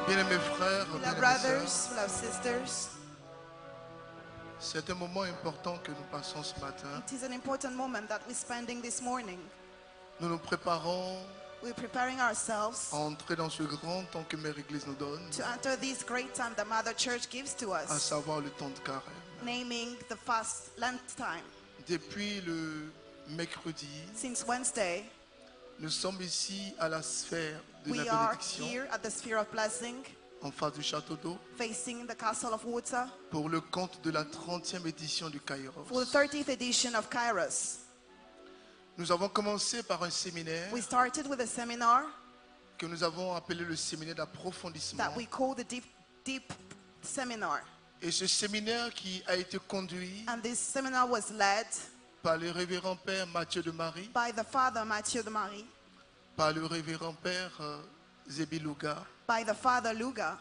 Bien-aimés frères, Beloved bien-aimées brothers, sœurs, beloved sisters, c'est un moment important que nous passons ce matin. it is an important moment that we're spending this morning. Nous nous préparons We're preparing ourselves à entrer dans ce grand temps que Mère Église nous donne, to enter this great time the Mother Church gives to à us, savoir le temps de carême. naming the fast Lent time. Depuis le mercredi, Since Wednesday, nous sommes ici à la sphère de la we are bénédiction, here at the Sphere of Blessing, en face du château d'eau, facing the Castle of Water, pour le compte de la 30e édition du Kairos. for the 30th edition of Kairos. Nous avons commencé par un séminaire We started with a seminar que nous avons appelé le séminaire d'approfondissement. that we call the Deep Seminar. Et ce séminaire qui a été conduit And this seminar was led par le révérend Père Mathieu de Marie, by the Father Mathieu de Marie, par le révérend Père Zébi Louga. by the Father Luga.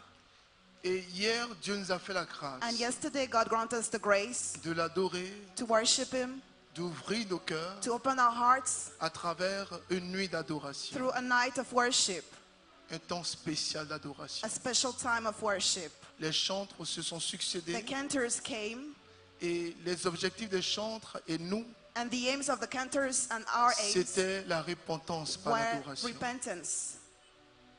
Et hier, Dieu nous a fait la grâce And yesterday, God granted us the grace de l'adorer, to worship Him, d'ouvrir nos cœurs to open our hearts à travers une nuit d'adoration, through a night of worship, un temps spécial d'adoration. a special time of worship. Les chantres se sont The succédés cantors came, et les objectifs des chantres et nous, and the aims of the cantors and our aims c'était la repentance par were l'adoration. repentance.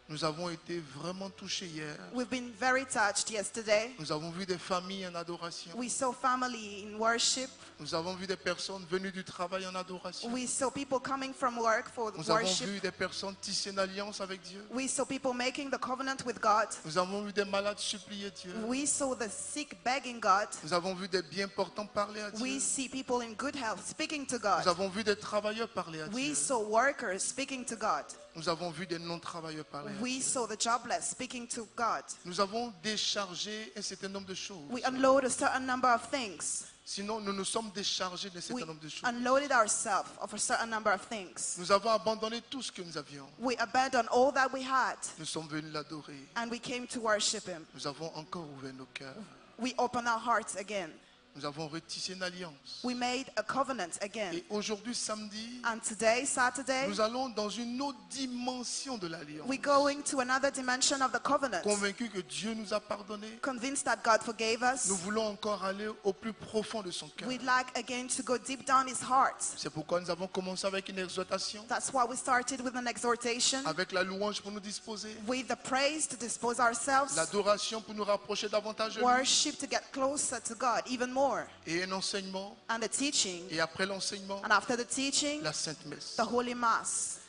Nous avons été vraiment touchés hier. We've been very touched yesterday. Nous avons vu des familles en adoration. We saw family in worship. Nous avons vu des personnes venues du travail en adoration. We saw people coming from work for Nous avons worship. vu des personnes tisser une alliance avec Dieu. We saw people making the covenant with God. Nous avons vu des malades supplier Dieu. We saw the sick begging God. Nous avons vu des bien portants parler à Dieu. We see people in good health speaking to Nous God. avons vu des travailleurs parler à We Dieu. saw workers speaking to God. Nous avons vu des non-travailleurs parler à We Dieu. saw the jobless speaking to God. Nous avons déchargé un certain nombre de choses. We unload a certain number of things. Sinon, nous nous sommes déchargés d'un We certain nombre de choses. unloaded ourselves of a certain number of things. Nous avons abandonné tout ce que nous avions. We abandoned all that we had Nous sommes venus l'adorer. and we came to worship Him. Nous avons encore ouvert nos cœurs. We opened our hearts again. Nous avons retissé une alliance. We made a covenant again. Et aujourd'hui, samedi, And today, Saturday, nous allons dans une autre dimension de l'alliance. we're going to another dimension of the covenant. Convaincus que Dieu nous a pardonné, Convinced that God forgave us. nous voulons encore aller au plus profond de son cœur. We'd like again to go deep down His heart. C'est pourquoi nous avons commencé avec une exhortation, That's why we started with an exhortation, avec la louange pour nous disposer, with the praise to dispose ourselves, l'adoration pour nous rapprocher davantage de lui, worship to get closer to God even more, et un enseignement, and the teaching, et après l'enseignement, and after the teaching, la Sainte Messe. the Holy Mass.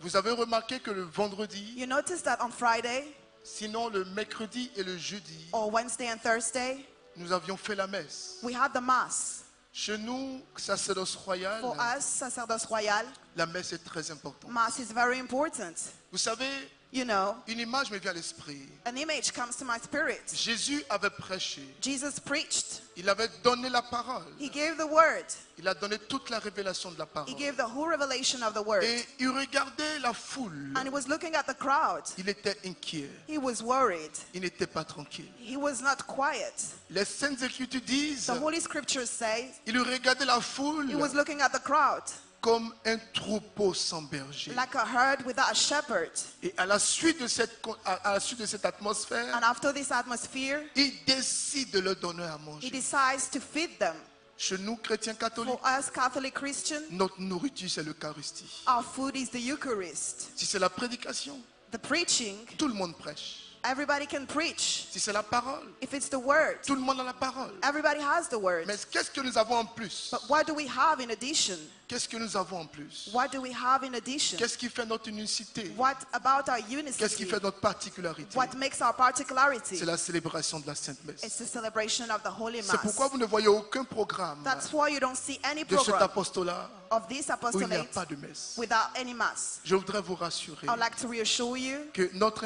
Vous avez remarqué que le vendredi, You notice that on Friday, sinon le mercredi et le jeudi, or Wednesday and Thursday, nous avions fait la messe. we had the Mass. Chez nous, sacerdoce royal, For us, Sacerdoce Royal, la messe est très importante. Mass is very important. Vous savez, You know, une image me vient à l'esprit. an image comes to my spirit. Jésus avait prêché, Jesus preached. il avait donné la parole, He gave the word. il a donné toute la révélation de la He parole. gave the whole revelation of the word. Et il regardait la foule, And he was looking at the crowd. il était inquiet, He was worried. il n'était pas tranquille. He was not quiet. Les Saintes Écritures disent, The Holy Scriptures say il regardait la foule he was looking at the crowd comme un troupeau sans berger. like a herd without a shepherd. Et à la suite de cette atmosphère, And after this atmosphere, il décide de leur donner à he manger. decides to feed them. Chez nous, chrétiens catholiques, For us Catholic Christians, notre nourriture, c'est l'Eucharistie. our food is the Eucharist. Si c'est la prédication, The preaching, tout le monde prêche. everybody can preach. Si c'est la parole, If it's the word, tout le monde a la parole. everybody has the word. Mais qu'est-ce que nous avons en plus? But what do we have in addition? Qu'est-ce que nous avons en plus? What do we have in addition? Qu'est-ce qui fait notre unicité? What about our Qu'est-ce qui unity? fait notre particularité? What makes our particularity? C'est la célébration de la Sainte Messe. It's the celebration of the Holy C'est pourquoi Mass. vous ne voyez aucun programme That's why you don't see any de cet program apostolat of this où il n'y a apostolate pas de messe. without any Mass. Je voudrais vous rassurer I would like to reassure you que notre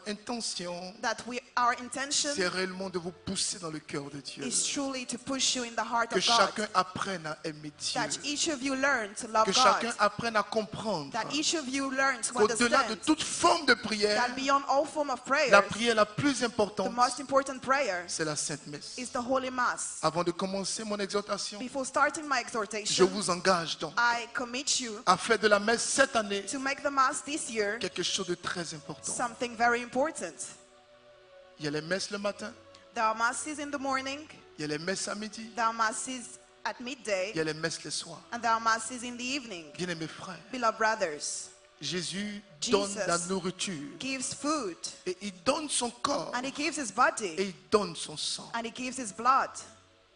intention, that our intention c'est réellement de vous pousser dans le cœur de Dieu. is truly to push you in the heart Que of God. chacun apprenne à aimer Dieu. That each of you learn to love Que God. chacun apprenne à comprendre That each of you learn to qu'au-delà de understand toute forme de prière, that beyond all form of la prayers, prière la plus the importante, most important prayer c'est la Sainte Messe. is the Holy Mass. Avant de commencer mon exhortation, Before starting my je exhortation, vous engage donc I commit you à faire de la messe cette année to make the Mass this year quelque chose de très important. something very important. Il y a les messes le matin, There are Masses in the morning, il y a les messes à midi, there are Masses at midday, il y a les messes le soir. and there are Masses in the evening. Bien-aimés frères, Beloved brothers, Jésus Jesus donne la nourriture gives food, et il donne son corps and He gives His et body, il donne son sang. and He gives His blood.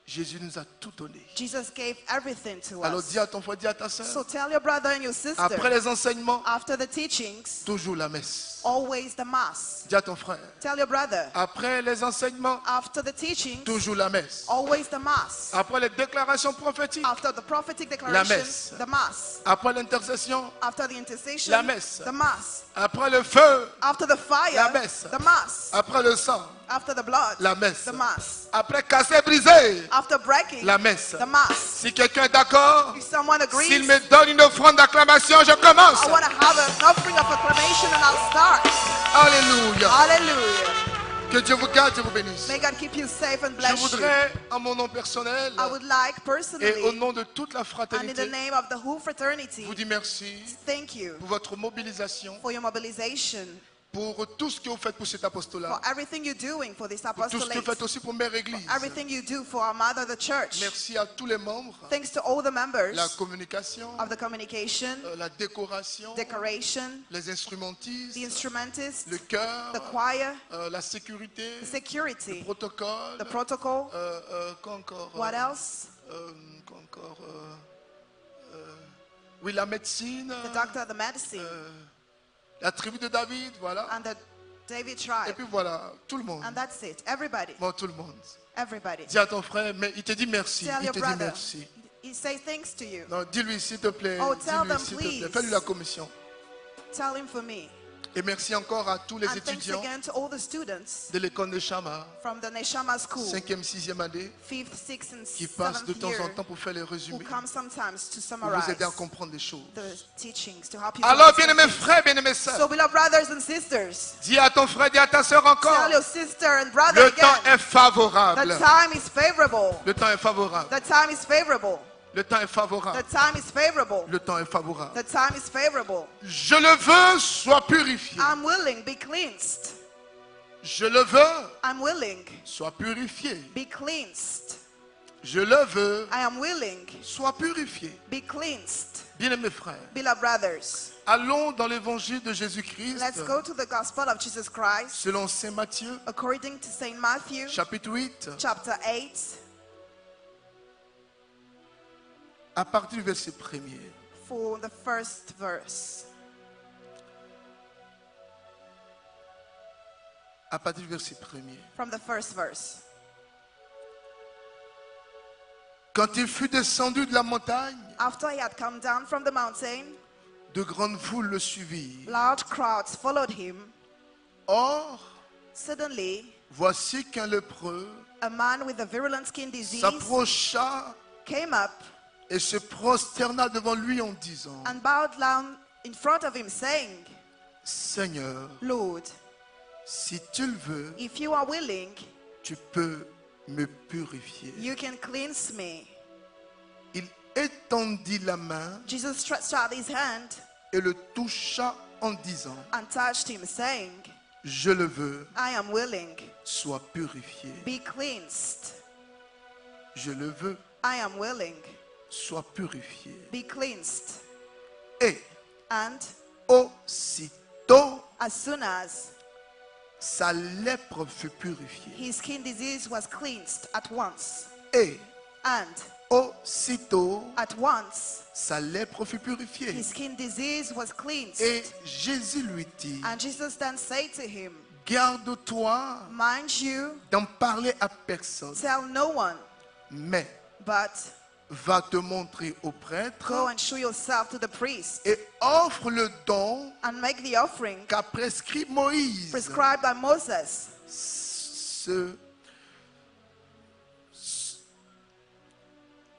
Jésus nous a tout donné. Jesus gave everything to Alors us. dis à ton frère, dis à ta So soeur, tell your brother and your sister, après les enseignements, after the teachings, toujours la messe. always the Mass. Dis à ton frère, Tell your brother, après les enseignements, after the teachings, toujours la messe. always the Mass. Après les déclarations prophétiques, After the prophetic messe. declarations, the Mass. après l'intercession, After the intercession, La messe. the Mass. après le feu, After the fire, La messe. the Mass. après le sang, After the blood, La messe. the Mass. après casser, briser, After breaking, La messe. the Mass. Si quelqu'un est d'accord, If someone agrees, s'il me donne une offrande d'acclamation, je commence. I want to have an offering of acclamation and I'll start. Alléluia. Hallelujah. Que Dieu vous garde, Dieu vous bénisse. May God keep you safe and Je bless you. voudrais, en mon nom personnel I would like et au personally nom de toute la and in the fraternité, name of the whole fraternity, vous dire merci thank you pour votre mobilisation, for your mobilization, pour tout ce que vous faites pour cet apostolat, for everything you're doing for this pour tout ce que vous apostolate, faites aussi pour Mère Église. everything you do for our mother, the church. Merci à tous les membres, Thanks to all the members la communication, of the communication, la décoration, decoration, les the instrumentistes, instrumentists, le chœur, the choir, la sécurité, the security, protocole, the protocol. quoi encore, What else? quoi encore, oui, la médecine, The doctor, the medicine, la tribu de David, voilà. and the David Et tribe. puis voilà, tout le monde. And that's it. Everybody. Bon, tout le monde. Everybody. Dis à ton frère, mais il te dit merci. Tell Il your te dit brother. merci. He says thanks to you. Non, dis-lui s'il te plaît. Oh, tell Dis-lui them, s'il te plaît. please. Fais-lui la commission. Tell him for me. Et merci encore à tous les And thanks étudiants again to all the students de l'école de Chama, from the Neshama School, 5e, 6e année, 5th, 6th, and qui passent de 7th temps en year, temps pour faire les who résumés, come sometimes to pour vous aider à summarize comprendre des choses. the teachings, to help you. to Alors, understand bien-aimés things. frères, bien-aimés sœurs, So, beloved brothers and sisters, dis à ton frère, dis à ta sœur encore, tell your sister and brother le temps again, est favorable. the time is favorable. Le temps est favorable. The time is favorable. Le temps est favorable. The time is favorable. Le temps est favorable. The time is favorable. Je le veux, sois purifié. I'm willing, be cleansed. Je le veux, I'm willing, sois purifié. be cleansed. Je le veux, I am willing, sois purifié. be cleansed. Bien-aimés frères, Beloved brothers, allons dans l'évangile de Jésus-Christ, let's go to the Gospel of Jesus Christ selon Saint Matthieu, according to St. Matthew, chapitre 8, chapter 8, à partir du verset 1er. for the first verse. À partir du verset 1er. From the first verse. Quand il fut descendu de la montagne, After he had come down from the mountain, de grandes foules le suivirent. large crowds followed him. Or, Suddenly, voici qu'un lépreux a man with a virulent skin disease s'approcha came up et se prosterna devant lui en disant, and bowed down in front of him, saying, Seigneur, Lord, si tu le veux, if you are willing, tu peux me purifier. you can cleanse me. Il étendit la main Jesus stretched out his hand et le toucha en disant, and touched him, saying, je le veux, I am willing, sois purifié. be cleansed. Je le veux, I am willing, sois purifié. be cleansed. Et And aussitôt, as soon as sa lèpre fut purifiée. his skin disease was cleansed at once, Et and aussitôt, at once sa lèpre fut purifiée. his skin disease was cleansed. Et Jésus lui dit, And Jesus then said to him, garde-toi mind you, d'en parler à personne, tell no one, mais but va te montrer au prêtre go and show yourself to the priest et offre le don and make the offering qu'a prescrit Moïse. prescribed by Moses.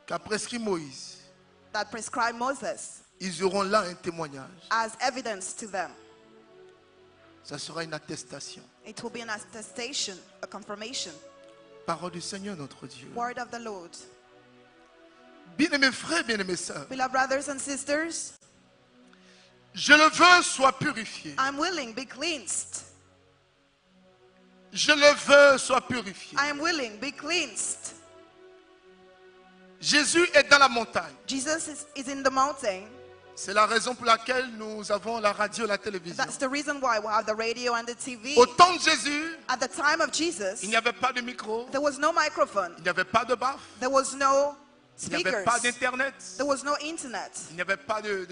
qu'a prescrit Moïse, that prescribed Moses ils auront là un témoignage. as evidence to them. Ça sera une attestation. It will be an attestation, a confirmation. Parole du Seigneur notre Dieu. Word of the Lord. Bien-aimés frères, bien-aimés sœurs, Beloved brothers and sisters, je le veux, sois purifié. I'm willing, be cleansed. Je le veux, sois purifié. I am willing, be cleansed. Jésus est dans la montagne. Jesus is in the mountain. C'est la raison pour laquelle nous avons la radio et la télévision. That's the reason why we have the radio and the TV. Au temps de Jésus, At the time of Jesus, il n'y avait pas de micro, there was no microphone. il n'y avait pas de baffe, There was no il n'y avait speakers. pas d'internet, There was no internet. il n'y avait pas de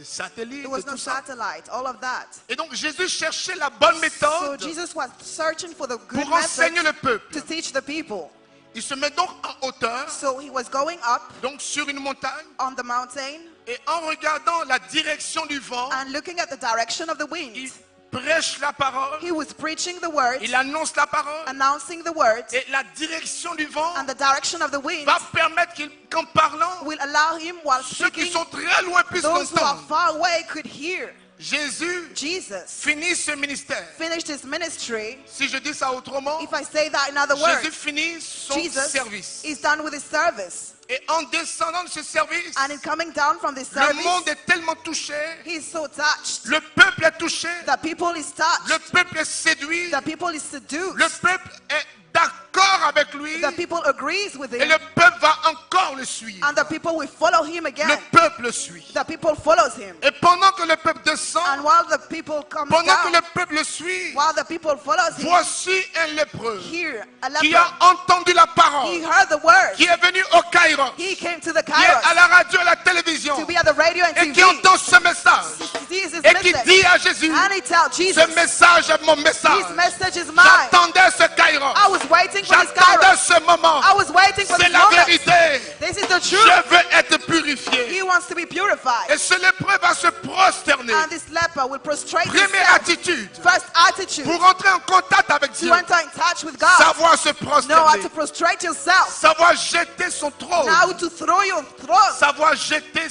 satellite, There was de no tout ça. satellite, all of that. Et donc Jésus cherchait la bonne So méthode Jesus was searching for the good pour enseigner method le peuple. to teach the people. Il se met donc en hauteur, So he was going up donc sur une montagne, on the mountain et en regardant la direction du vent, and looking at the direction of the wind. il prêche la parole, He was preaching the word, il annonce la parole, announcing the word, et la direction du vent and the direction of the wind va permettre qu'en parlant, will allow him, while ceux qui speaking, sont très loin puissent those who are entendre. far away could hear. Jésus Jesus finit ce ministère. finished his ministry. Si je dis ça autrement, If I say that in other Jésus words, finit son Jesus service. is done with his service. Et en descendant de ce service, And in coming down from this le service, monde est tellement touché, he's so touched. le peuple est touché, The people is touched. le peuple est séduit, The people is seduced. le peuple est d'accord avec lui, The people agrees with et him. le peuple va encore le suivre. And the people will follow him Le again. peuple le suit. The people follows him. Et pendant que le peuple descend, And while the people come pendant que down, le peuple le suit, while the people follows him, voici un lépreux here, a qui leper, a entendu la he parole, heard the word. qui est venu au Cairo, He came to the qui est à Kairos la radio et à la télévision, to be at the radio and et qui TV. entend ce message, This is et qui message. dit à Jésus, And he tells Jesus, ce message est mon message. this message is mine. J'attendais ce Cairo. I was waiting for this J'attendais Kairos. ce moment. I was waiting for C'est this la moment. vérité. This is the Je truth. veux être purifié. He wants to be purified. Et ce lépreux va se prosterner. And this leper will prostrate Première himself. attitude, First attitude, pour entrer en contact avec Dieu, to enter in touch with God. savoir se Know how prosterner, to prostrate yourself. savoir jeter son trône, Now to throw your throne. savoir jeter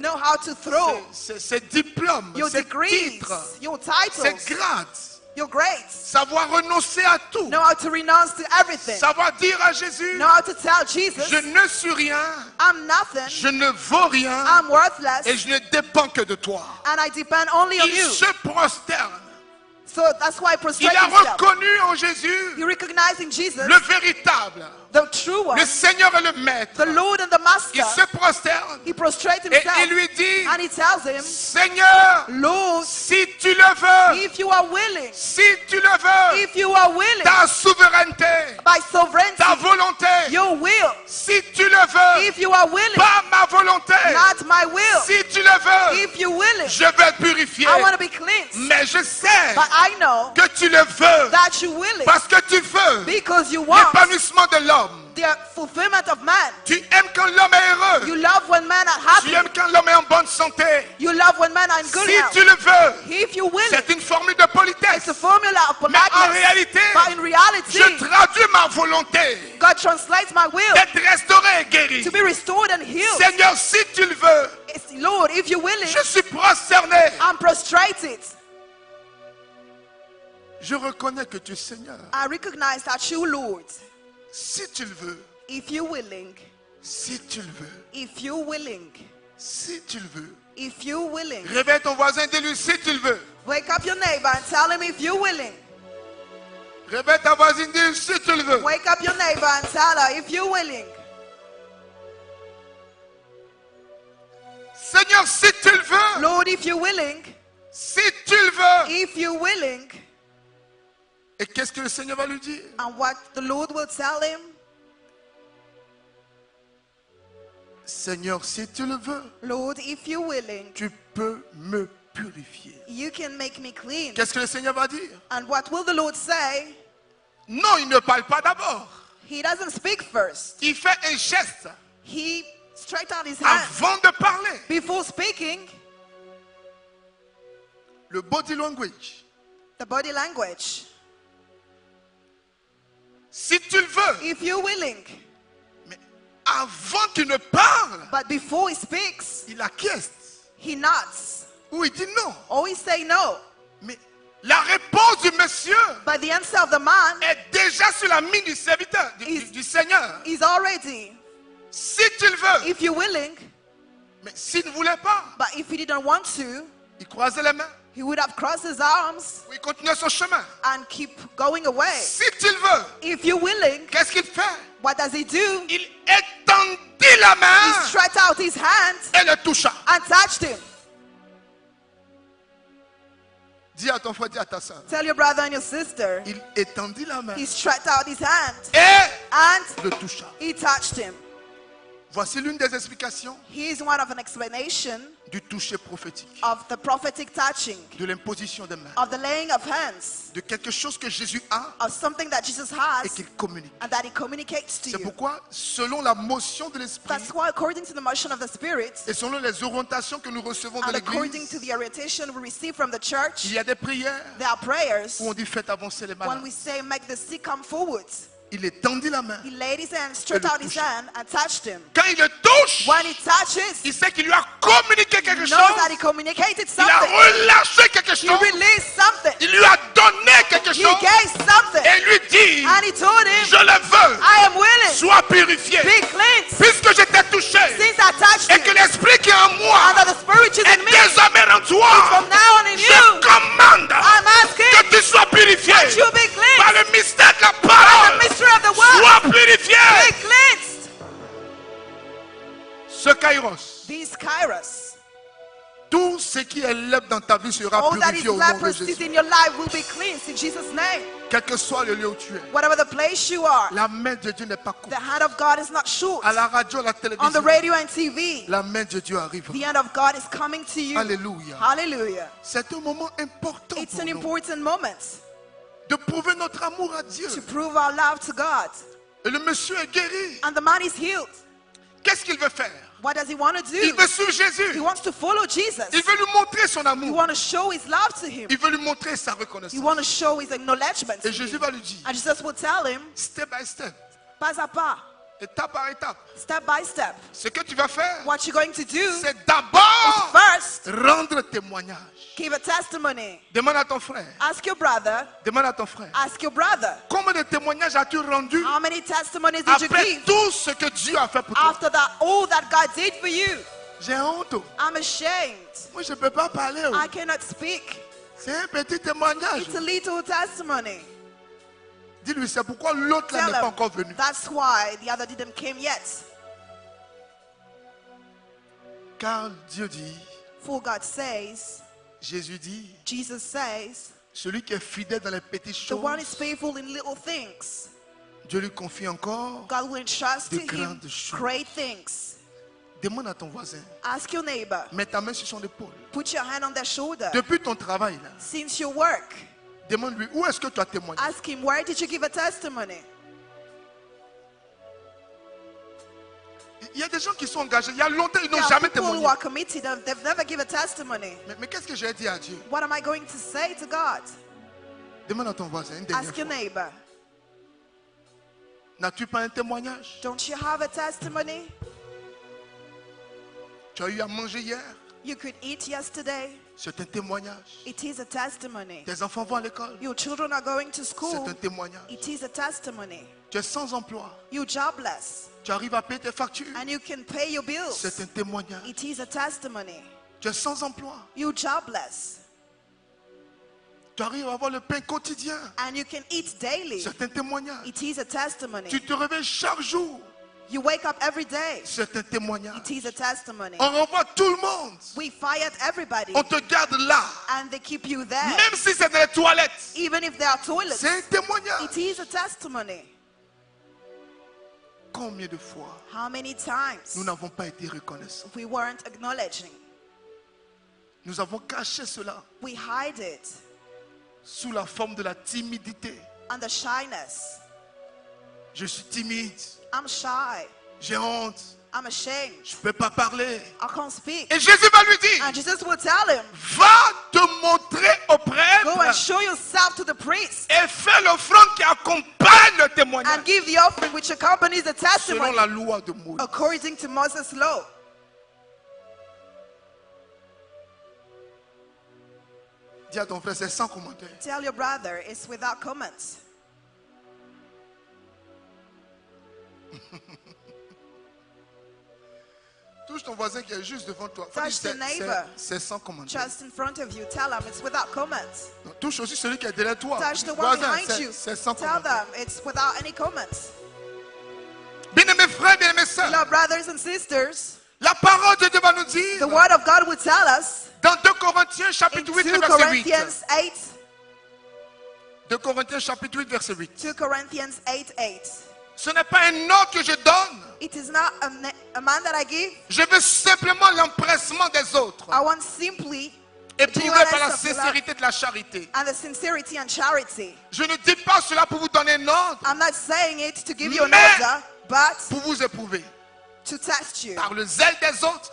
Know how to throw ses diplômes, your ses degrees, titres, your ses titles, grades, your grades. savoir renoncer à tout, Know how to renounce to everything. savoir dire à Jésus, Know how to tell Jesus, je ne suis rien, I'm nothing, je ne vaux rien I'm worthless, et je ne dépends que de toi. and I depend only on Il you. se prosterne. So that's why he Il prostrates a himself. reconnu en Jésus He recognized in Jesus le véritable, the true one, le Seigneur et le Maître. the Lord and the Il Master. se prosterne He prostrates et himself il lui dit, and he tells him, Seigneur, Lord, si tu le veux, if you are willing, si tu le veux, if you are willing, ta souveraineté, by sovereignty, ta volonté, your will, si tu le veux, if you are willing, pas ma volonté, not my will, si tu le veux, if you willing, je vais purifier. I want to be cleansed. Mais je sais But I know que tu le veux that you willing parce que tu veux because you want l'épanouissement de l'homme. the fulfillment of man. Tu aimes quand l'homme est heureux. You love when men are Tu happy. aimes quand l'homme est en bonne santé. You love when men are in good Si health. tu le veux, If you willing, c'est une formule de politesse. it's a formula of Mais en politeness. réalité, But in reality, je traduis ma volonté God translates my will d'être restauré et guéri. to be restored and healed. Seigneur, si tu le veux, It's, Lord, if you're willing, je suis prosterné. I'm prostrated. Je reconnais que tu es Seigneur. I recognize that you, Lord, Si tu le veux, if you're willing, si tu le veux, if you're willing, si tu le veux. if you're willing, Réveille ton voisin, dis-lui si tu le veux. wake up your neighbor and tell him if you're willing. Réveille ta voisine, dis-lui si tu le veux. Wake up your neighbor and tell her if you're willing. Seigneur, si tu le veux, Lord, if you're willing, si tu le veux. if you're willing, Et qu'est-ce que le Seigneur va lui dire? and what the Lord will tell him, Seigneur, si tu le veux, Lord, if you're willing, tu peux me purifier. you can make me clean. Qu'est-ce que le Seigneur va dire? And what will the Lord say? Non, il ne parle pas d'abord. He doesn't speak first. Il fait un geste He stretched out his hand avant de parler. before speaking. Le body language. The body language. Si tu le veux. if you're willing. Mais avant qu'il ne parle, But before he speaks, il acquiesce. he nods. Ou il dit non. Or he say no. Mais la réponse du monsieur But the answer of the man est déjà sur la mine du serviteur, du Seigneur. is already, Si tu le veux. if you're willing. Mais s'il ne voulait pas, But if he didn't want to, il croisait les mains. he would have crossed his arms Ou il continuait son chemin. and keep going away. Si tu le veux, If you're willing, qu'est-ce qu'il fait? what does he do? Il étendit la He main stretched out his hand et le toucha. and touched him. Dis à ton frère, dis à ta soeur. Tell your brother and your sister. Il étendit la main He stretched out his hand et and le toucha. he touched him. Voici l'une des explications Here's one of an explanation du toucher prophétique, of the prophetic touching, de l'imposition des mains, of the laying of hands, de quelque chose que Jésus a of something that Jesus et has qu'il communique. and that he communicates to C'est you. pourquoi, selon la motion de l'Esprit That's why, according to the motion of the Spirit et selon les orientations que nous recevons de and according l'Église, to the orientation we receive from the church, il y a des prières there are prayers où on dit faites avancer les when malades. we say make the sick come forward. Il étendit la main. He laid his hand, stretched Et le out his toucha. hand and touched him. Quand il le touche, When he touches, il sait qu'il lui a communiqué quelque he chose. knows that he communicated Il a something. relâché quelque He chose. released something. Il lui a donné quelque He chose. gave something. Et lui dit, And he told him, je le veux. I am willing. Sois purifié. Be cleansed. Puisque je t'ai touché. Since I touched Et que you, l'esprit qui est en moi and that the Spirit is est in me, désormais en toi. from now on in Je you, commande I'm asking que tu sois purifié. that you be Par cleansed. le mystère de la By the parole. mystery of the word, Sois purifié. be cleansed. Ce kairos, These kairos, tout ce qui est lèvre dans ta vie sera all that is purifié au nom de leprosy Jésus. in your life will be cleansed in Jesus' name. Quel que soit le lieu où tu es, Whatever the place you are, la main de Dieu n'est pas the courte. hand of God is not short. À la radio, à la On the télévision, radio and TV, la main de Dieu arrive. the hand of God is coming to you. Alléluia. Hallelujah. C'est un moment important It's pour an nous important moment de prouver notre amour à Dieu. to prove our love to God. Et le monsieur est guéri. And the man is healed. Qu'est-ce qu'il veut faire? What does he want to Il do? veut suivre He Jésus. wants to follow Jesus. Il veut lui montrer son He amour. wants to show his love to him. Il veut lui montrer sa He reconnaissance. wants to show his acknowledgement to Et Jésus him. va lui dire, And Jesus will tell him, step by step, pas à pas, étape par étape, step by step, ce que tu vas faire, what you're going to do c'est d'abord first, rendre témoignage. give a testimony. Demande à ton frère. Ask your brother, Demande à ton frère. ask your brother, Combien de témoignages as-tu rendu how many testimonies did you après give tout ce que Dieu a fait pour toi? after that, all that God did for you? J'ai honte. I'm ashamed. Moi, je ne peux pas parler. I cannot speak. C'est un petit témoignage. It's a little testimony. Dis-lui, c'est pourquoi l'autre là Tell n'est pas him, encore venu. that's why the other didn't came yet. Car Dieu dit, For God says, Jésus dit, Jesus says, celui qui est fidèle dans les petites the one is choses, faithful in little things. Dieu lui confie encore. God will entrust to De him grandes choses. great things. Demande à ton voisin, Ask your neighbor. mets ta main sur son épaule. Put your hand on their shoulder. Depuis ton travail, là, Since your work, demande-lui, où est-ce que tu as témoigné? ask him, where did you give a testimony? Il y a des gens qui sont engagés, il y a longtemps, ils n'ont There are jamais people who témoigné. are committed and they've never given a testimony. Mais qu'est-ce que j'ai dit à Dieu? What am I going to say to God? Demande à ton voisin, une dernière Ask your fois. neighbor. N'as-tu pas un témoignage? Don't you have a testimony? Tu as eu à manger hier? You could eat yesterday. C'est un témoignage. It is a testimony. Tes enfants vont à l'école? Your children are going to C'est school. un témoignage. It is a testimony. Tu es sans emploi. You're jobless Tu arrives à payer tes factures? and you can pay your bills. C'est un témoignage. It is a testimony. Tu es sans emploi. You're jobless Tu arrives à avoir le pain quotidien. and you can eat daily. C'est un témoignage. It is a testimony. Tu te réveilles chaque jour. You wake up every day. C'est un témoignage. It is a testimony. On renvoie tout le monde. We fired everybody On te garde là. and they keep you there. Même si c'est dans les toilettes. Even if there are toilets, C'est un témoignage. it is a testimony. Combien de fois How many times nous n'avons pas été reconnaissants? we weren't acknowledging? Nous avons caché cela We hide it sous la forme de la timidité. under shyness. Je suis timide. I'm shy. J'ai honte. I'm ashamed. Je ne peux pas parler. I can't speak. Et Jésus va lui dire, And Jesus will tell him, va te montrer au go and prêtre show yourself to the priest et fais l'offrande qui accompagne le témoignage. témoignage. and give the offering which accompanies the Selon testimony la loi de Moïse. according to Moses' law. Dis à ton frère, c'est sans commentaire. Tell your brother it's without comments. Touche ton voisin qui est juste devant toi. Touch the neighbor. C'est sans commentaire. Just in front of you, tell them it's without comments. Non, touche aussi celui qui est derrière toi. Touch the one Voisin, behind you. c'est sans Tell commentaire. them it's without any comments. Bien-aimés frères, bien-aimés sœurs, Beloved brothers and sisters, la parole de Dieu va nous dire the word of God will tell us dans 2 Corinthiens in chapitre 8 2 verset 8. Corinthians 8, 2 Corinthiens chapitre 8 verset 8. 2 Corinthians 8:8. Ce n'est pas un ordre que je donne. It is not a man that I give. Je veux simplement l'empressement des autres. I want simply Éprouvé par la sincérité de la charité. and the sincerity and charity. Je ne dis pas cela pour vous donner un ordre, I'm not saying it to give you an Mais- order, but pour vous éprouver. to test you Par le zèle des autres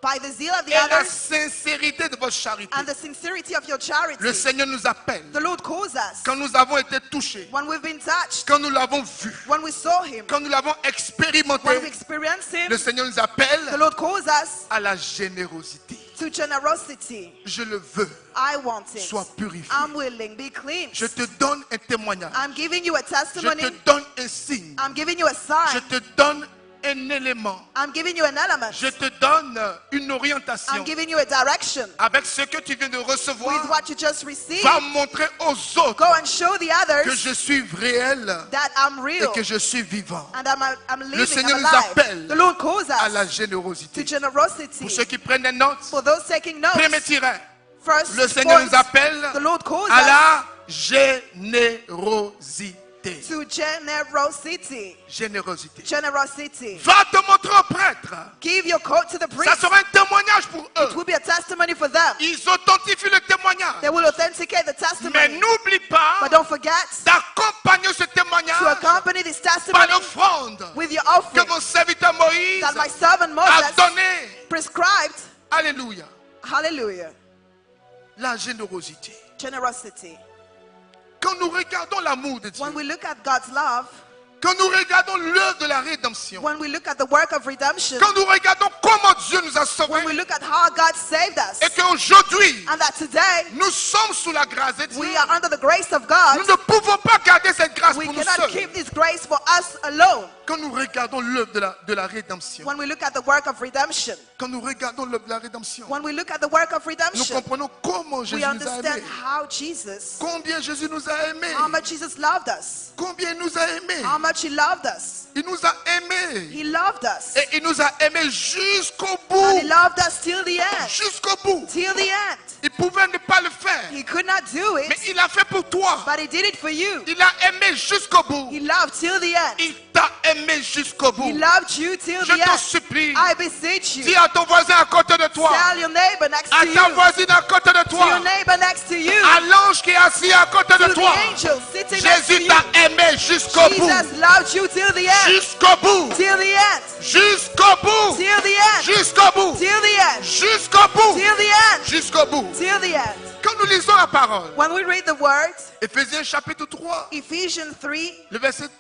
by the zeal of the et la others sincérité de votre charité. and the sincerity of your charity. Le Seigneur nous appelle. The Lord calls us Quand nous avons été touchés, when we've been touched, quand nous l'avons vu, when we saw Him, quand nous l'avons expérimenté, when we experienced Him. le Seigneur nous The appelle Lord calls us à la générosité. to generosity. Je le veux. I want it. Sois purifié. I'm willing. Be clean. Je te donne un témoignage. I'm giving you a Je testimony. te donne un signe. I'm giving you a Je sign. te donne un élément. I'm giving you an element. Je te donne une orientation. I'm giving you a direction Avec ce que tu viens de with recevoir, what you just received. va montrer aux autres Go and show the que others je suis réel that I'm et real que je suis vivant. and I'm living, Seigneur I'm nous alive. appelle The Lord calls À la us générosité. to generosity. Pour ceux qui prennent des notes, For those taking notes, premier tiret. first Le Seigneur point, nous appelle the Lord calls à us la générosité. to generosity. Générosité. Generosity. Va te montrer au prêtre. Give your coat to the Ça priest. sera un témoignage pour It eux. will be a testimony for them. Ils authentifient le témoignage. They will authenticate the Mais testimony. n'oublie pas But don't forget d'accompagner ce to témoignage accompany this par testimony l'offrande with your que offering mon serviteur Moïse that my servant a Moses donné. prescribed. Alléluia. Hallelujah. La générosité. Generosity. Quand nous regardons l'amour de Dieu, When we look at God's love, quand nous regardons l'œuvre de la rédemption, when we look at the work of redemption, quand nous regardons comment Dieu nous a sauvés when we look at how God saved us, et qu'aujourd'hui and that today nous sommes sous la grâce de Dieu, we are under the grace of God, nous ne pouvons pas garder cette grâce we pour nous cannot seuls. keep this grace for us alone. Quand nous regardons l'œuvre de la rédemption, When we look at the work of redemption, quand nous regardons l'œuvre de la rédemption, when we look at the work of nous redemption, comprenons comment Jésus we nous a understand aimés. how Jesus, Combien Jésus nous a aimés. how much Jesus loved us, Combien il nous a aimés. how much He loved us. Il nous a aimés. He loved us, Et il nous a aimés jusqu'au and He bout. loved us till the end. Jusqu'au bout. Till the end. Il pouvait ne pas le faire. He could not do Mais it, il l'a fait pour toi. but He did it for you. Il a aimé jusqu'au bout. He loved till the end. Il t'a aimé jusqu'au He bout. loved you till Je the t'en end. supplie. I beseech Dis you, à ton voisin à côté de toi. tell your neighbor next À to ta you, voisine à côté de to toi. your neighbor next to you, À l'ange qui est assis à côté de to the toi. angel sitting next to Jésus you. t'a aimé jusqu'au bout. Jesus loved you till the end. Jusqu'au bout. Till the end. Jusqu'au bout. Till the end. Jusqu'au bout. Till the end. Jusqu'au bout. Till the end. Jusqu'au bout. Till the end. Quand nous lisons la parole, When we read the words, Éphésiens chapitre 3, Ephesians 3, le verset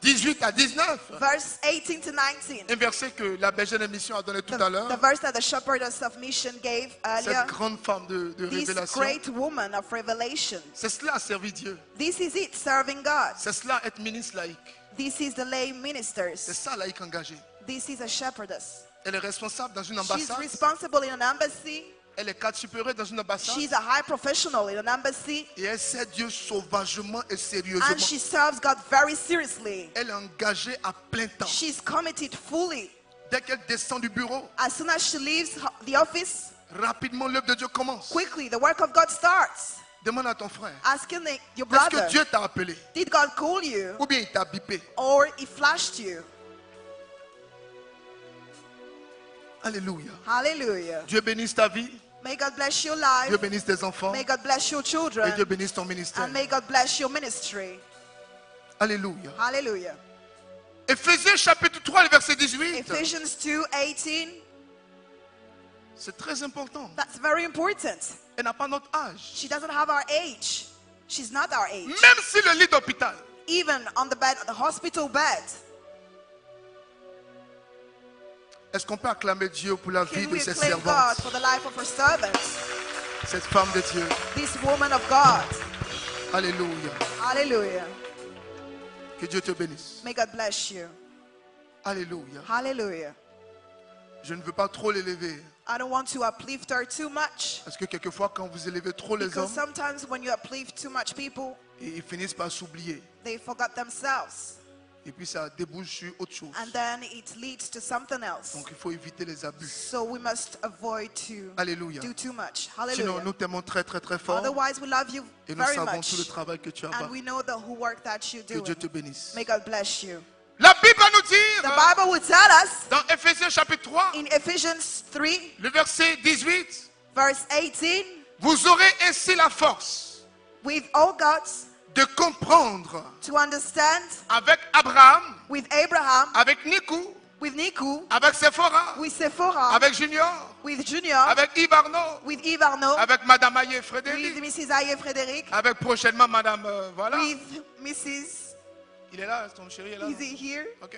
18 à 19, verse 18 to 19. un verset que la bergère de mission a donné tout à The l'heure, verse that the shepherdess of mission gave earlier. cette grande femme de This révélation, great woman of revelation. c'est cela servir Dieu, This is it, serving God. c'est cela être ministre laïque, This is the lay c'est ministers. ça laïque engagé. This is a shepherdess. Elle est responsable dans une She's ambassade, responsible in an embassy. elle est cadre supérieur dans une ambassade She's a high professional in an embassy. et elle sert Dieu sauvagement et And sérieusement. she serves God very seriously. Elle est engagée à plein temps. She's committed fully. Dès qu'elle descend du bureau, As soon as she leaves the office, rapidement l'œuvre de Dieu commence. quickly the work of God starts. Demande à ton frère, Asking your est-ce que brother, Dieu t'a appelé did God call you? ou bien il t'a bipé? Or He flashed you? Alléluia. Hallelujah. Dieu bénisse ta vie, May God bless your Dieu life. bénisse tes enfants May God bless your et children. Dieu bénisse ton ministère. And may God bless your ministry. Alléluia. Hallelujah. Éphésiens chapitre 3, le verset 18. Ephesians 2:18. C'est très important. That's very important. Elle n'a pas notre âge. She doesn't have our age. She's not our age. Même si le lit d'hôpital even on the bed, the hospital bed. Est-ce qu'on peut acclamer Dieu pour la vie Can de we ses acclaim God servantes, for the life of her servants, cette femme de Dieu? this woman of God? Alléluia. Hallelujah. Que Dieu te bénisse. May God bless you. Alléluia. Hallelujah. Je ne veux pas trop l'élever. I don't want to uplift her too much, Parce que quelquefois, quand vous élevez trop les because hommes, sometimes when you uplift too much people, ils finissent par s'oublier. they forgot themselves, Et puis ça débouche sur autre chose. and then it leads to something else. Donc il faut éviter les abus. So we must avoid to Alléluia. do too much. Sinon, Hallelujah. nous t'aimons très très très fort. Otherwise, we love you Et nous very savons tout le much, travail que tu as and fait. we know the whole work that you Que do. Dieu te bénisse. May God bless you. La Bible va nous The dire, Bible will tell us dans Éphésiens chapitre 3, in Ephesians 3, le verset 18, verse 18, vous aurez ainsi la force with all God's de comprendre to understand avec Abraham, with Abraham, avec Nikou, with Niku, avec Sephora, with Sephora, avec Junior, with Junior, avec Yves Arnaud, with Yves Arnaud, avec Madame Aye with Frédéric, Mrs. Aye Frédéric, avec prochainement Madame, voilà. with Mrs. Il est là, ton chéri est là. Is he here? Ok.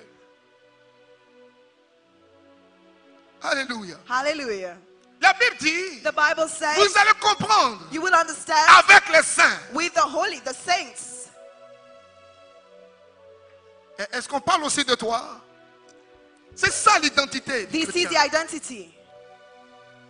Alléluia. Hallelujah. La Bible dit, The Bible says vous allez comprendre you will understand avec les saints. with the holy, the saints. Est-ce qu'on parle aussi de toi? C'est ça l'identité du This is the chrétien. identity.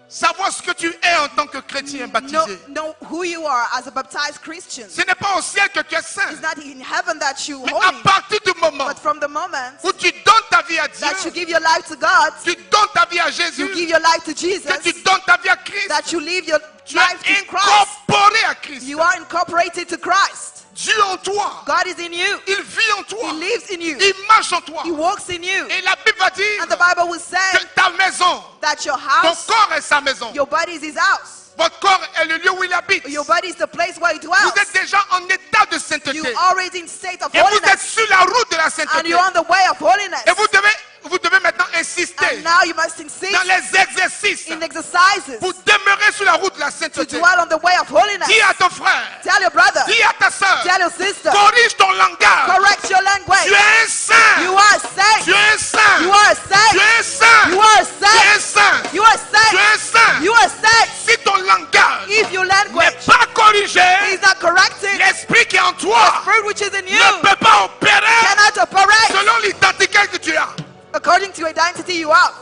Savoir ce que tu es en tant que chrétien baptisé. Know who you are as a baptized Christian. Ce n'est pas au ciel que tu es saint. It's not in heaven that you Mais à holy, partir du moment but from the moment où tu donnes ta vie à Dieu, that you give your life to God, tu donnes ta vie à Jésus, you give your life to que tu Jesus, donnes ta vie à Christ, that you live your tu life es to Christ. incorporé à Christ. You are incorporated to Christ. Dieu en toi, God is in you. il vit en toi, He lives in you. il marche en toi. He walks in you. Et la Bible va dire And the Bible will say que ta maison, that your ton house, corps est sa maison. your body is his house. Votre corps est le lieu où il habite. Your body is the place where he Vous dwells. êtes déjà en état de sainteté. You're already in state of Et vous êtes holiness. sur la route de la And sainteté. you're on the way of holiness. Et vous devez maintenant insister And now you must insist dans les exercices in exercises pour demeurer sur la route de la to sainteté. dwell on the way of holiness. Dis à ton frère, Tell your brother, dis à ta soeur, tell your sister, corrige ton langage. correct your Tu language. es un saint. You are a saint. Tu es un saint. You are a Tu saint. es un saint. You are a Tu es un saint. saint. You are a Tu es saint. un saint. You are a saint. Si ton langage If your n'est language pas corrigé, is not corrected, l'esprit qui est en toi fruit which is in you ne peut pas opérer cannot operate selon l'identité que tu as. according to your identity you have.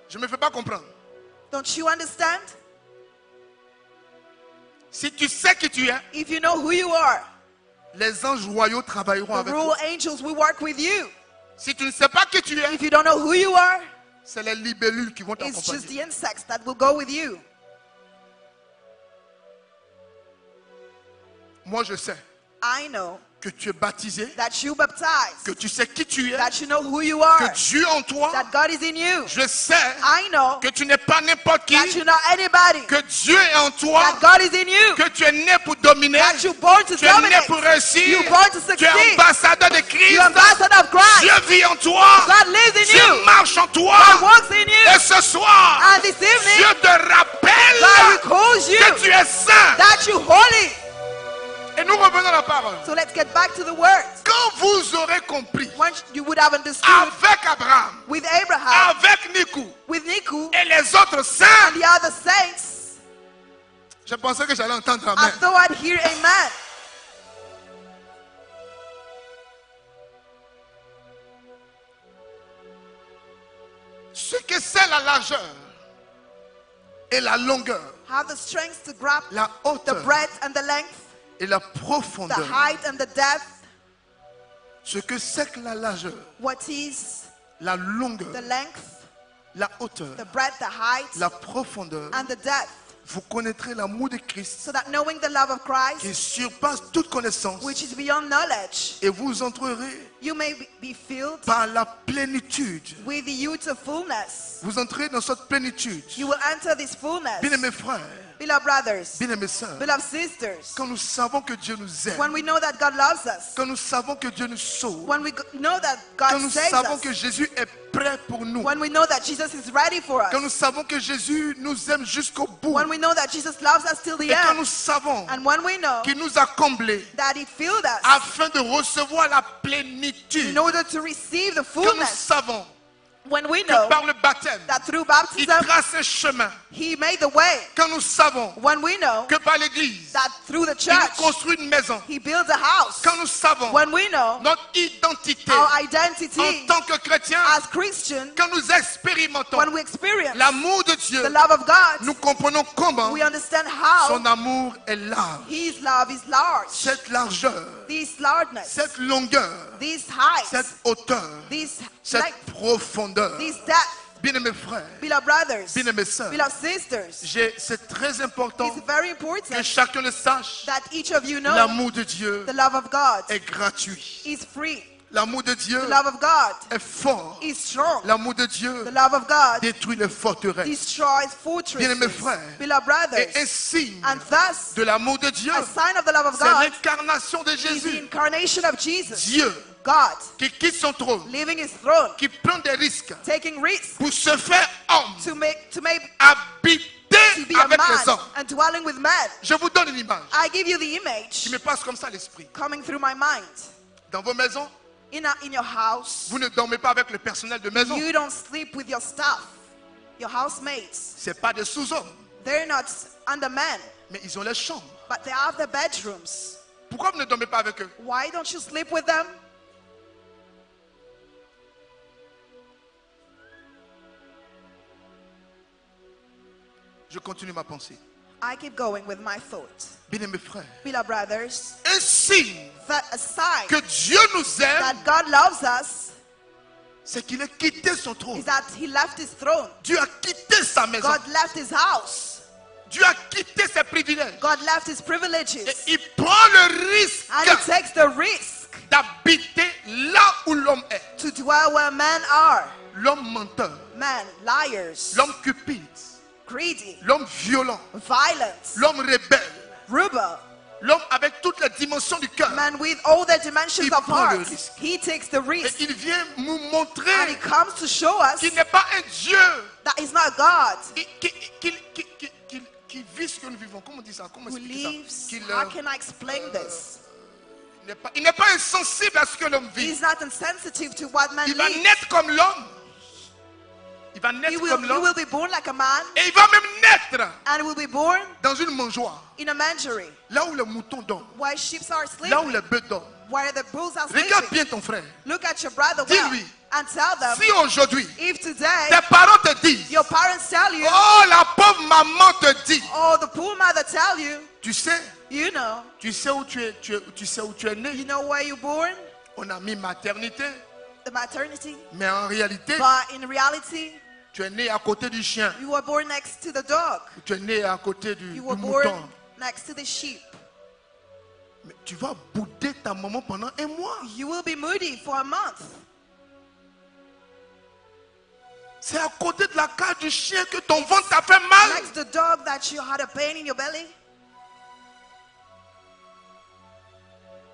Je ne me fais pas comprendre. Don't you understand? Si tu sais qui tu es, If you know who you are, les anges royaux travailleront the avec rule toi. angels will work with you. Si tu ne sais pas qui tu es, If you don't know who you are, c'est les libellules qui vont it's just t'accompagner. the insects that will go with you. Moi, je sais I know que tu es baptisé, that you baptize, que tu sais qui tu es, that you know who you que are, Dieu en toi. that God is in you. Je sais I know que tu n'es pas n'importe qui, that you're not anybody, que Dieu est en toi, that God is in you, que tu es né pour dominer, that you're born to tu es né dominate, pour réussir, you're born to tu es succeed, ambassadeur de Christ, you're ambassador of Christ. Dieu vit en toi, God lives in Dieu you. marche en toi, God walks in you. et ce soir, And this evening, Dieu te God rappelle recalls you que tu es saint. that you're holy. Et nous revenons à la parole. So let's get back to the words. Quand vous aurez compris, Once you would have understood avec Abraham, with Abraham, avec Nikou with Niku, et les autres saints, and the other saints, je pensais que j'allais entendre I amen. thought I'd hear amen. Ce que c'est la largeur et la longueur, Have the strength to grab la the hauteur breadth and the length, et la the profondeur. height and the depth, Ce que c'est que la largeur, what is la the longueur, length, la hauteur, the breadth, the height, la profondeur, and the depth, vous connaîtrez l'amour de Christ so that knowing the love of qui Christ, surpasse toute connaissance which is beyond knowledge, et vous entrerez you may be filled par la plénitude. with the youth of fullness. Vous entrez dans cette plénitude. You will enter this fullness. Bien-aimés frères, Beloved brothers, bien-aimées sœurs, beloved sisters, quand nous savons que Dieu nous aime, when we know that God loves us, quand nous savons que Dieu nous sauve, when we know that quand God nous saves savons us, que Jésus est prêt pour nous, when we know that Jesus is ready for quand nous us, savons que Jésus nous aime jusqu'au bout, when we know that Jesus loves us till the et quand nous end, savons and when we know qu'il nous a comblés that He filled us afin de recevoir la plénitude, in order to receive the quand nous fullness, savons when we que know par le baptême, that through il baptism trace un chemin, He made the way, quand nous savons when we know que par l'Église, that through the il nous church construit une maison, He builds a house, quand nous savons when we know notre identité our en identity tant que chrétien, as Christian, quand nous expérimentons when we experience l'amour de Dieu, the love of God, nous comprenons comment we understand how son amour est large. His love is large, Cette largeur, this largeness, cette longueur, this height, cette hauteur, this cette length, profondeur. this depth. Bien-aimés frères, Beloved brothers, bien-aimées sœurs, beloved sisters, c'est très important it's very que important chacun le sache. that each of you know L'amour de Dieu the love of God est gratuit. is free. L'amour de Dieu The love of God est fort. is strong. L'amour de Dieu The love of God détruit les forteresses. destroys fortresses. Bien-aimés frères, Beloved brothers, et un signe and thus de l'amour de Dieu, a sign of the love of c'est God l'incarnation de is the Jésus. incarnation of Jesus. Dieu God qui quitte son trône, leaving His throne, qui prend des risques taking risks pour se faire homme, to be habiter a avec les man hommes. and dwelling with men. Je vous donne une image I give you the qui image me passe comme ça à l'esprit. coming through my mind. Dans vos maisons, In your house, vous ne dormez pas avec le personnel de maison. you don't sleep with your staff, your housemates. Ce pas des sous-hommes, They're not under men, mais ils ont les chambres. but they have their bedrooms. Pourquoi vous ne dormez pas avec eux? Why don't you sleep with them? Je continue ma pensée. I keep going with my thought. Bien-aimés frères, Beloved brothers, un signe that a sign que Dieu nous aime, that God loves us c'est qu'il a quitté son trône. is that He left His throne. Dieu a quitté sa maison. God left His house. Dieu a quitté ses privilèges. God left His Et privileges. il prend le risque And He takes the risk d'habiter là où l'homme est. to dwell where men are. L'homme menteur, Men, liars, l'homme cupide, greedy, l'homme violent, violent, l'homme rebelle, rebel. l'homme avec toutes les dimensions du cœur. Man with all the dimensions Il of prend le heart. risque. He takes the Et risk. il vient nous And He montrer comes to show us qu'il n'est pas un Dieu that is not God qui vit ce que nous vivons. Comment on dit ça? Comment who expliquer ça? lives. Qu'il, How can I explain this? il n'est pas insensible à ce que l'homme vit. He's not insensitive to what man Il va lives. naître comme l'homme. Il va He naître will, comme he l'homme. will be born like a man Et il va même naître and will be born dans une mangeoire. in a mangery Là où les moutons dorment. where sheep are Là où sleeping, les bœufs dorment. where the bulls are Regarde sleeping. bien ton frère. Look at your brother well Dis-lui. and tell them, Si aujourd'hui, if today tes parents te disent, your parents tell you, oh la pauvre maman te dit, or the poor mother tell you, tu sais you know où tu sais où tu es né. where you're born, On a mis maternité, the maternity, mais en réalité, but in reality, tu es né à côté du chien. you were born next to the dog. Tu es né à côté du You were born mouton. next to the sheep. Mais tu vas bouder ta maman pendant un mois. You will be moody for a month. C'est à côté de la cage du chien que ton ventre t'a fait mal. Next to the dog that you had a pain in your belly.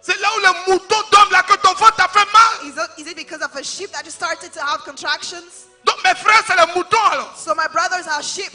C'est là où le mouton dorme là que ton ventre t'a fait mal. Is it because of a sheep that you started to have contractions? Donc mes frères, c'est le mouton alors. So my brothers are sheep.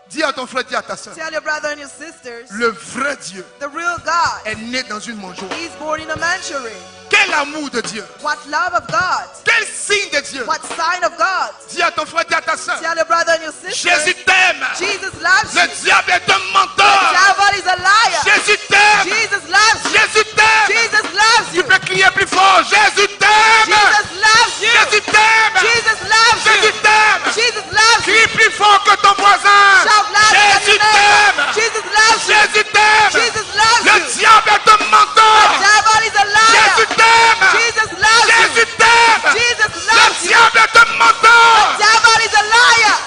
Dis à ton frère, dis à ta soeur. Tell your brother and your sisters, Le vrai Dieu the real God est né dans une mangeoire. is born in a mangery. Quel amour de Dieu. What love of God? Quel signe de Dieu. What sign of God? Dis à ton frère, dis à ta soeur. Tell your brother and your sister, Jésus t'aime. Jesus loves you. Le diable est un The menteur. devil is a liar. Jésus t'aime. Jesus loves you. Jésus t'aime. Jesus loves Tu you. peux crier plus fort. Jésus t'aime. Jesus loves you. Jésus t'aime. Jesus loves Jésus you. t'aime. Jesus loves you. Crie plus fort que ton voisin. Shout louder than Jésus your neighbor. t'aime. Jesus loves you. Jésus t'aime. Jesus loves Le you. diable est un menteur. The devil is a Jésus liar. t'aime. Jesus loves you. Jésus t'aime. Jesus Le loves you. diable est un menteur. The devil is a liar.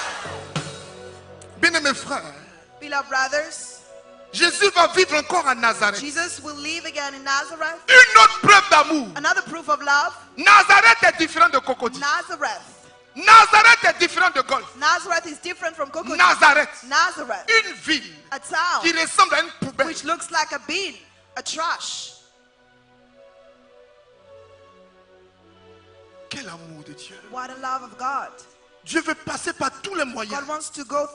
Bien-aimés frères, Beloved brothers, Jésus va vivre encore à Nazareth. Jesus will live again in Nazareth. Une autre preuve d'amour. Another proof of love. Nazareth est différent de Cocody. Nazareth Nazareth est différent de Golf. Nazareth is different from Cocoa. Nazareth, Nazareth, une ville a town qui ressemble à une poubelle. which looks like a bin, a trash. Quel amour de Dieu. What a love of God. Dieu veut passer par tous les moyens God wants to go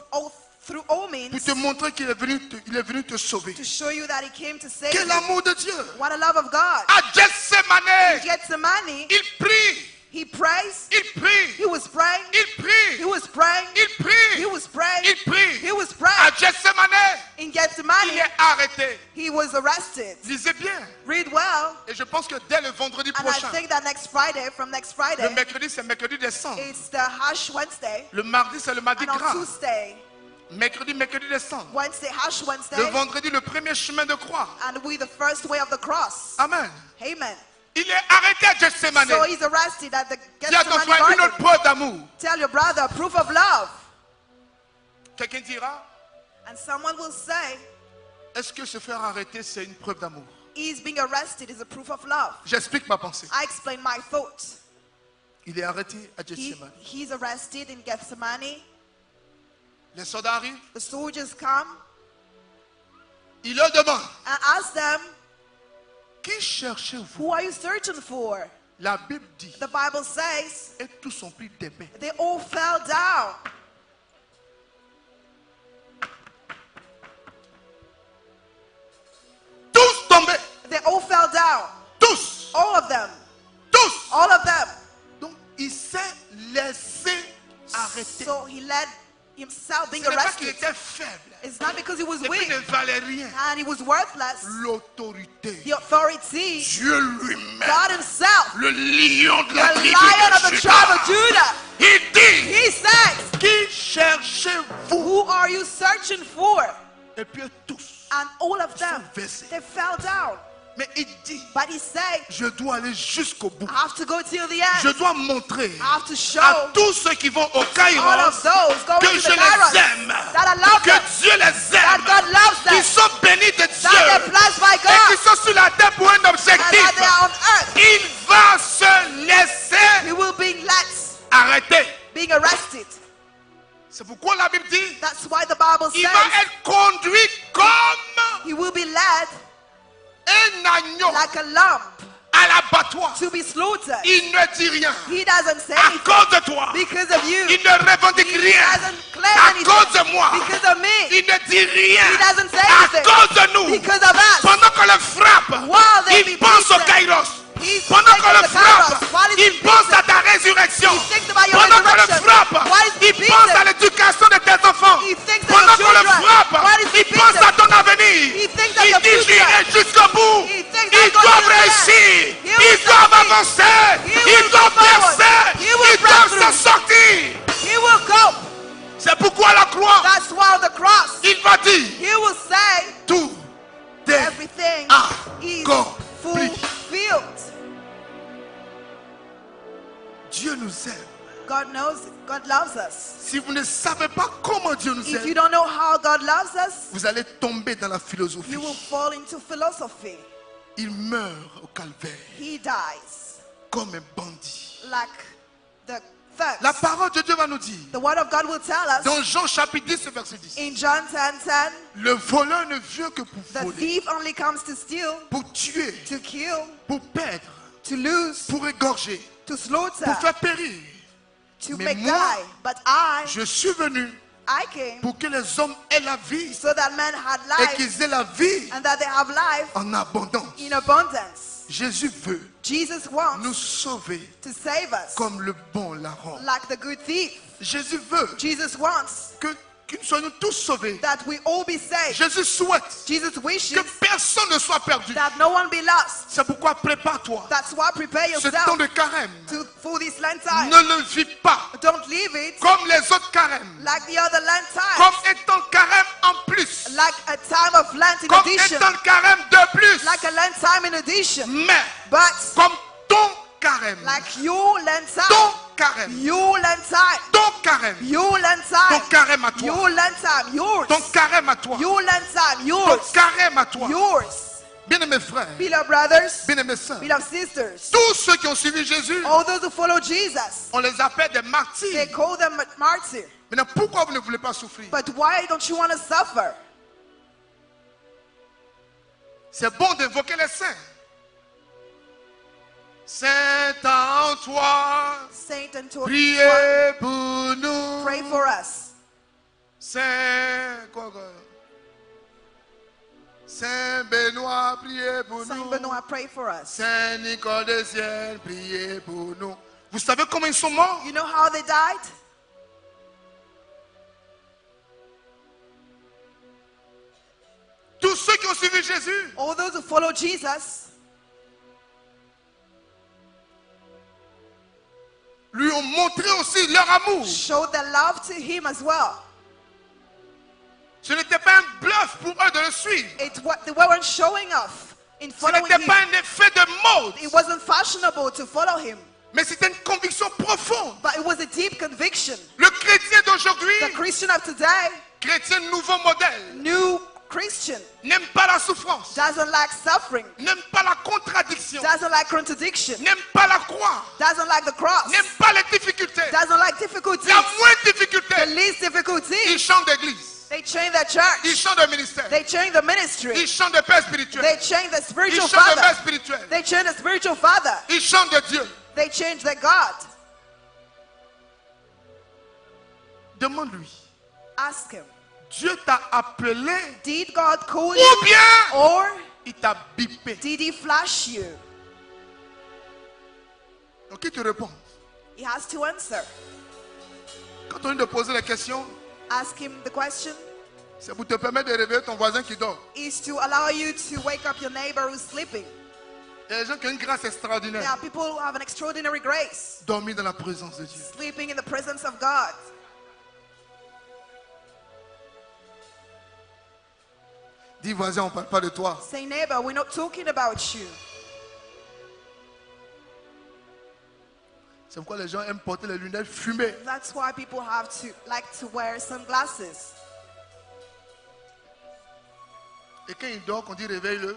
through all pour means te montrer qu'il est venu te sauver. to show you that He came to save Quel you. amour de Dieu. What a love of God. À Gethsemane, Gethsemane, il prie, He prays. il prie, He was praying. il prie, He was praying. il prie, He was praying. il prie. He was À praying. Gethsemane, In il Gethsemane, est arrêté. He was arrested. Lisez bien. Read well. Et je pense que dès le vendredi And I prochain, think that from next le Friday, mercredi c'est mercredi des cendres. it's the Ash Wednesday. Le mardi c'est le mardi And on gras. Tuesday, Mercredi des cendres. Wednesday, Ash Le Wednesday. vendredi le premier chemin de croix. And we the first way of the cross. Amen. Amen. Il est arrêté à Gethsemane. So he's arrested at the Dis à ton Gethsemane frère une autre garden. preuve d'amour. Tell your brother, proof of love. Quelqu'un dira, And someone will say, est-ce que se faire arrêter c'est une preuve d'amour? he's being arrested is a proof of love. J'explique ma pensée. I explain my thought. Il est arrêté à Gethsemane. He's arrested in Gethsemane. Les soldats arrivent. The soldiers come Il leur demande, and ask them, qui cherchez-vous? who are you searching for? La Bible dit, The Bible says, et tous ont pris des mains. they all fell down. Tous tombés. They all fell down. Tous. All of them. Tous. All of them. Donc il s'est laissé arrêter. So he let himself Ce being n'est pas qu'il arrested. était faible. It's not because he was Et puis il weak ne valait rien. and he was worthless. L'autorité. The authority, Dieu lui-même. God himself, Le lion de the la tribu lion of the de tribe of Juda. Judah, Il dit, he says, qui cherchez-vous? who are you searching for? Et puis tous. And all of them, Ils sont versés. they fell down. Mais il dit, But he said, je dois aller jusqu'au bout. I have to go till the Je end. dois montrer I have to show à tous ceux qui vont au all Kairos of those going que to je the Kairos les aime, that I love que them, Dieu les that aime, God loves them, qu'ils sont bénis de that they're Dieu blessed by et God, qu'ils sont sur la terre pour un and that objectif. they are on earth. Il va se laisser He will be arrêter. being arrested. C'est pourquoi la Bible dit, That's why the Bible il va says être conduit comme he will be led un agneau like a lamb à l'abattoir. to be slaughtered. Il ne dit rien He doesn't say à anything cause de toi. because of you. Il ne revendique He rien doesn't claim à anything cause de moi. because of me. Il ne dit rien He doesn't say à anything cause de nous. because of us. Pendant qu'on le frappe, While they il be pense au beaten, Kairos. he's Pendant qu'on taking le the Kairos. frappe, While he's il being pense beaten, à ta résurrection. he thinks about your Pendant qu'on le resurrection. frappe, While he's il being pense beaten, à l'éducation de tes enfants. he thinks of Pendant your qu'on le children. frappe, While he's il beaten, pense à ton avenir. he thinks of Il your dit future. j'irai jusqu'au bout. He thinks Ils I'm going doivent to the end. réussir. He will Ils doivent succeed. avancer. He Ils will doivent go forward. percer. He will Ils break doivent through. se sortir. he will go. C'est pourquoi la croix, That's why on the cross, il va dire he will say tout est everything is accompli. fulfilled. Dieu nous aime. God knows it. God loves us. Si vous ne savez pas comment Dieu nous If you aime, don't know how God loves us, vous allez tomber dans la philosophie. you will fall into philosophy. Il meurt au calvaire He dies comme un bandit. like the thugs. La parole de Dieu va nous dire, The word of God will tell us dans Jean chapitre 10, verset 10, in John 10:10, le voleur ne vient que pour the voler, thief only comes to steal, pour tuer, to kill, pour perdre, to lose, pour égorger, to slaughter, pour faire périr. to Mais make moi, die. But Je suis venu I came pour que les hommes aient la vie so that men had et life qu'ils aient la vie and that they have life en abondance. in abundance. Jésus veut Jesus nous wants sauver to save us comme le bon larron. like the good thief. Jésus veut Jesus wants que nous soyons tous sauvés. that we all be saved. Jésus souhaite Jesus wishes que personne ne soit perdu. that no one be lost. C'est pourquoi prépare-toi. That's why prepare Ce temps yourself de carême, for this Lent time. ne le vis pas Don't leave it comme les autres carèmes, like the other Lent comme times, étant carême en plus, like a time of Lent in comme addition, étant carême de plus, like a Lent time in addition, mais but comme ton carême, like your Lent ton time, carême, your Lent time, ton carême, your Lent ton time, carême à toi, your Lent time, yours, ton carême à toi, your Lent time, ton yours, carême à toi. yours. Bien-aimés bien-aimés frères, beloved brothers, bien-aimés sœurs, beloved sisters, tous ceux qui ont suivi Jésus, all those who follow Jesus, on les appelle des they martyrs. call them martyrs. Maintenant, pourquoi vous ne voulez pas souffrir? But why don't you want to suffer? C'est bon d'évoquer les saints. Saint Antoine, Saint Antoine, priez pour nous. pray for us. Saint Benoît, priez pour Saint nous. Benoit, pray for us. Saint Nicole des ciels, priez pour nous. Vous savez comment ils sont morts? You know how they died? Tous ceux qui ont suivi Jésus, All those who follow Jesus lui ont montré aussi leur amour. showed their love to him as well. Ce n'était pas un bluff pour eux de le suivre. They weren't showing off in Ce following n'était him. pas un effet de mode, It wasn't fashionable to follow him, mais c'était une conviction profonde. but it was a deep conviction. Le chrétien d'aujourd'hui, The Christian of today, chrétien nouveau modèle, new Christian, n'aime pas la souffrance, doesn't like suffering, n'aime pas la contradiction, doesn't like contradiction, n'aime pas la croix, doesn't like the cross, n'aime pas les difficultés. doesn't like difficulties, La moindre difficulté, the least il difficulty. change d'église, They change their il church, change de ministère, they change the ministry, il change de père spirituel, they change the il spiritual change de mère father, spirituelle, they change the spiritual father, il change de Dieu. they change their God. Demande-lui, Ask him, Dieu t'a appelé did God call ou you bien or il t'a bipé. did he flash you? Donc qui te répond? He has to answer. Quand on lui de poser la question, Ask him the question c'est pour te permettre de réveiller ton voisin qui dort. is to allow you to wake up your neighbor who's sleeping. Il y a des gens qui ont une grâce There extraordinaire. are people who have an extraordinary grace, Dormir dans la présence de Dieu. sleeping in the presence of God. Dis voisin, on ne parle pas de toi. Say, neighbor, we're not talking about you. C'est pourquoi les gens aiment porter les lunettes fumées. That's why people have to like to wear sunglasses. Et quand il dort, quand il réveille-le,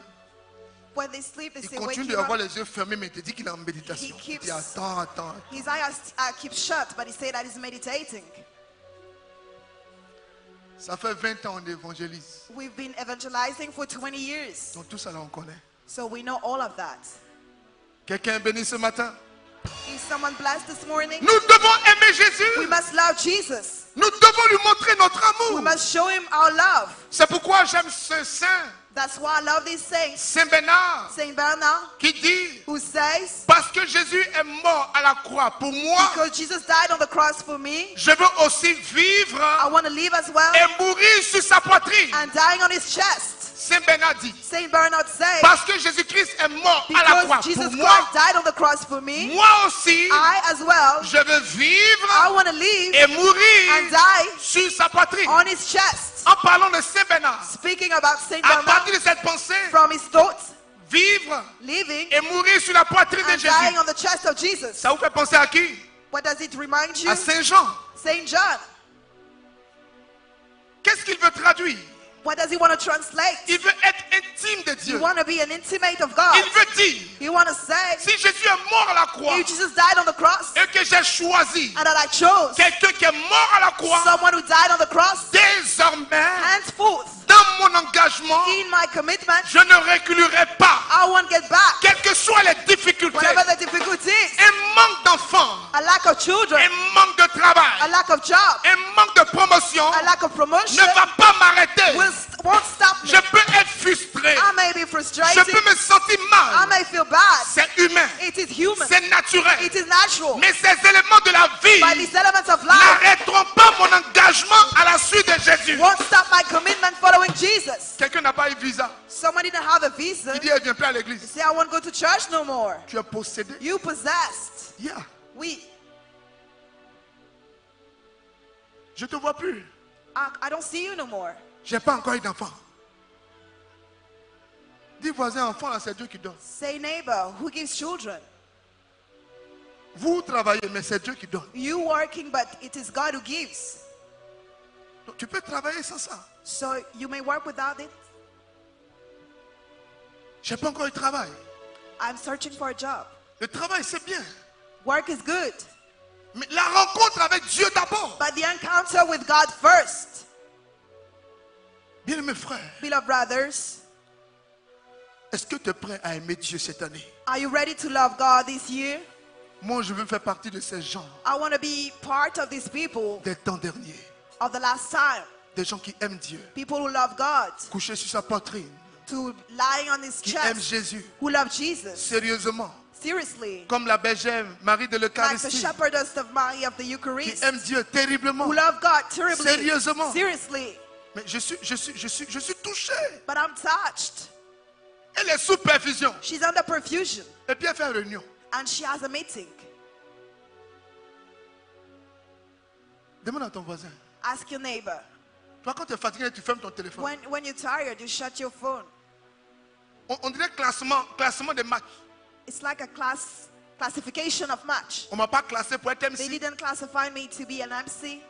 When they sleep, they il say, wake continue him d'avoir up. les yeux fermés, mais il te dit qu'il est en méditation. He Il keeps- dit attends. His eyes keep shut, but he said that he's meditating. Ça fait 20 ans qu'on évangélise. We've been evangelizing for 20 years, Donc tout ça là on connaît. so we know all of that. Quelqu'un est béni ce matin? Is someone blessed this morning? Nous devons aimer We Jésus. must love Jesus. Nous devons lui montrer notre We amour. must show him our love. C'est pourquoi j'aime ce saint, That's why I love these saints. Saint Bernard, Saint Bernard, qui dit, who says, parce que Jésus est mort à la croix pour moi, because Jesus died on the cross for me, je veux aussi vivre I want to live as well, et mourir sur sa poitrine. and dying on his chest. Saint Bernard dit, Saint Bernard says, parce que Jésus-Christ est mort à la croix because Jesus pour Christ moi, died on the cross for me, moi aussi, I as well, je veux vivre I want to live et and mourir die sur sa poitrine. on his chest. En parlant de Saint Bernard, Speaking about Saint à Bernard, partir de cette pensée, from his thoughts, vivre living et mourir sur la poitrine de and dying Jésus, on the chest of Jesus. ça vous fait penser à qui? What does it remind you? À Saint Jean. Saint John. Qu'est-ce qu'il veut traduire? What does he want to translate? Il veut être intime de You Dieu. want to be an intimate of God. Il veut dire, You want to say, si Jésus est mort à la croix if Jesus died on the cross et que j'ai choisi and that I chose quelqu'un qui est mort à la croix, someone who died on the cross, désormais, henceforth, dans mon engagement, in my commitment, je ne reculerai pas, I won't get back. quelles que soient les difficultés, Whatever the difficulties, un manque d'enfants, a lack of children, un manque de a travail, lack of job, un manque de promotion a lack of promotion, ne va pas m'arrêter. won't stop me. Je peux être frustré, I may be je frustrated. peux me sentir I mal, may feel bad. c'est humain, It is human. c'est naturel. It is natural. Mais ces éléments de la vie But these elements of life n'arrêteront pas mon engagement à la suite de Jésus. won't stop my commitment following Jesus. Quelqu'un n'a pas eu visa. Someone didn't have a visa. Il dit, elle vient plus à l'église. Say, I won't go to church no more. Tu es possédé. You possessed. Yeah. We. Je te vois plus. I don't see you no more. J'ai pas encore eu d'enfant. Dis voisin, enfant là, c'est Dieu qui donne. Say, neighbor, who gives children? Vous travaillez, mais c'est Dieu qui donne. You working, but it is God who gives. Donc, tu peux travailler sans ça. So you may work without it. J'ai pas encore eu de travail. I'm searching for a job. Le travail, c'est bien. Work is good. Mais la rencontre avec Dieu d'abord. But the encounter with God first. Bien-aimés frères, Beloved brothers, est-ce que tu es prêt à aimer Dieu cette année? are you ready to love God this year? Moi, je veux faire partie de ces gens I want to be part of these people des temps derniers. of the last time. Des gens qui aiment Dieu. People who love God, Coucher sur sa poitrine. to lying on his Qui aiment chest, Jésus. who love Jesus. Sérieusement. Seriously. Comme la bergère Marie de Like the l'Eucharistie. shepherdess of Mary of the Qui Eucharist, aime Dieu terriblement. who love God terribly. Sérieusement. Seriously. Mais je suis touché. But I'm touched. Elle est sous perfusion. She's under perfusion Et puis elle fait une réunion. and she has a meeting. Demande à ton voisin. Ask your neighbor. Toi, quand tu es fatigué, tu fermes ton téléphone. When you're tired, you shut your phone. On dirait classement des matchs. It's like a classification of match. On ne m'a pas classé pour être They MC. didn't classify me to be an MC.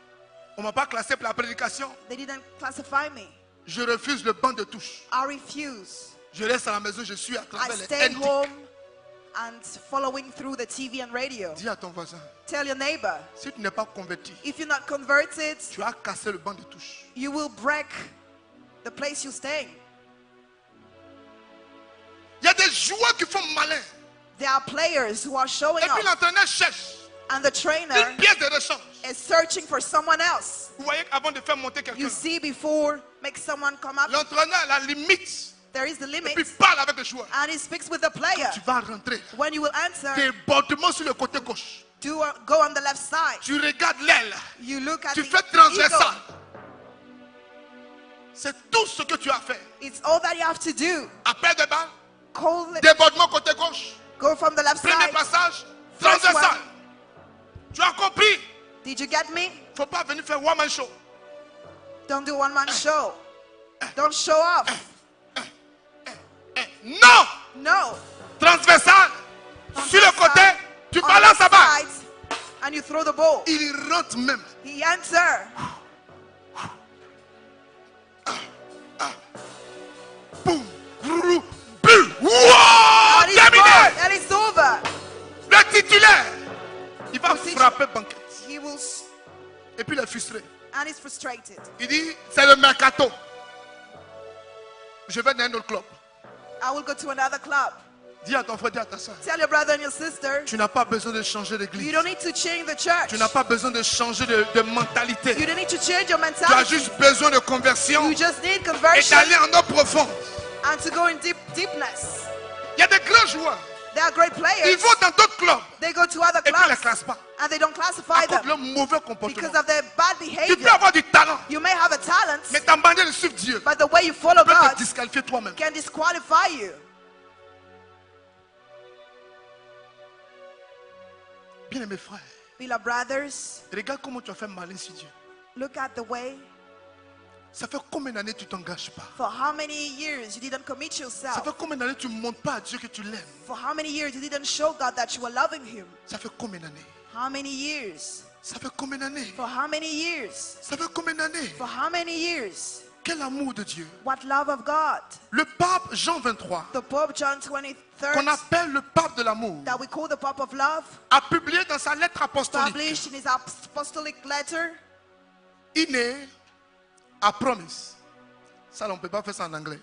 On ne m'a pas classé pour la prédication. They didn't classify me. Je refuse le banc de touche. I refuse. Je reste à la maison, je suis à I travers les stay NT. home and following through the TV and radio. Dis à ton voisin, Tell your neighbor, si tu n'es pas converti, if you're not converted, tu as cassé le banc de touche. you will break the place you stay. Il y a des joueurs qui font malin. There are players who are showing Et puis up, l'entraîneur cherche and the trainer une pièce de rechange. is searching for someone else. Vous voyez qu'avant de faire monter quelqu'un, You see, before make someone come up, l'entraîneur a la limite. there is the Et limit, puis parle avec le joueur. and he speaks with the player. Tu vas rentrer. When you will answer, Débordement sur le côté gauche. go on the left side. Tu regardes l'aile. You look at Tu the fais transversal. eagle. C'est tout ce que tu as fait. It's all that you have to do. Appel de balle, Call it, débordement côté gauche. go from the left Premier side. passage, First transversal. one. Tu as compris? Did you get me? Faut pas venir faire one man show. Don't do one man show. Don't show off. Non! No. Transversal. Sur le côté, tu On balances the la balle. side, and you throw the ball. Il rentre même. He answer. Boum. Brrr, boum. Wow! And it's Terminé. gone, and it's over. Le titulaire. Il va Procedure. frapper banquette. He will, Et puis il est frustré. and he's frustrated. Il dit, c'est le mercato. Je vais dans un autre club. I will go to another club. Dis à ton frère, dis à ta soeur. Tell your brother and your sister, Tu n'as pas besoin de changer you d'église. don't need to change the church. Tu n'as pas besoin de changer de mentalité. You don't need to change your Tu as mentality. juste besoin de conversion You et just need conversion d'aller en eau profonde. and to go in deepness. Il y a des grands joueurs. They are great Ils players. vont dans d'autres clubs They go to other et puis ils ne les clubs classent pas. and they don't À classify cause de them leur mauvais comportement. because of their bad Tu peux behavior. avoir du talent, You may have a talent, mais ta manière de suivre Dieu but the way you follow peut te God disqualifier toi-même. can disqualify you. Bien mes frères, Beloved brothers, regarde comment tu as fait malin sur Dieu. look at the way. Ça fait combien d'années tu t'engages pas? For how many years you didn't commit Ça yourself? fait combien d'années tu ne montres pas à Dieu que tu l'aimes? For how many years you didn't show God that you were loving Him? Ça fait combien d'années? How many years? Ça fait combien d'années? For how many years? Ça fait combien d'années? For how many years? Quel amour de Dieu. What love of God? Le pape Jean 23, The Pope John qu'on 23rd, appelle le pape de l'amour, that we call the Pope of Love, a publié dans sa lettre apostolique. published in his apostolic letter, Iné a promise. Ça, on ne peut pas faire ça en anglais.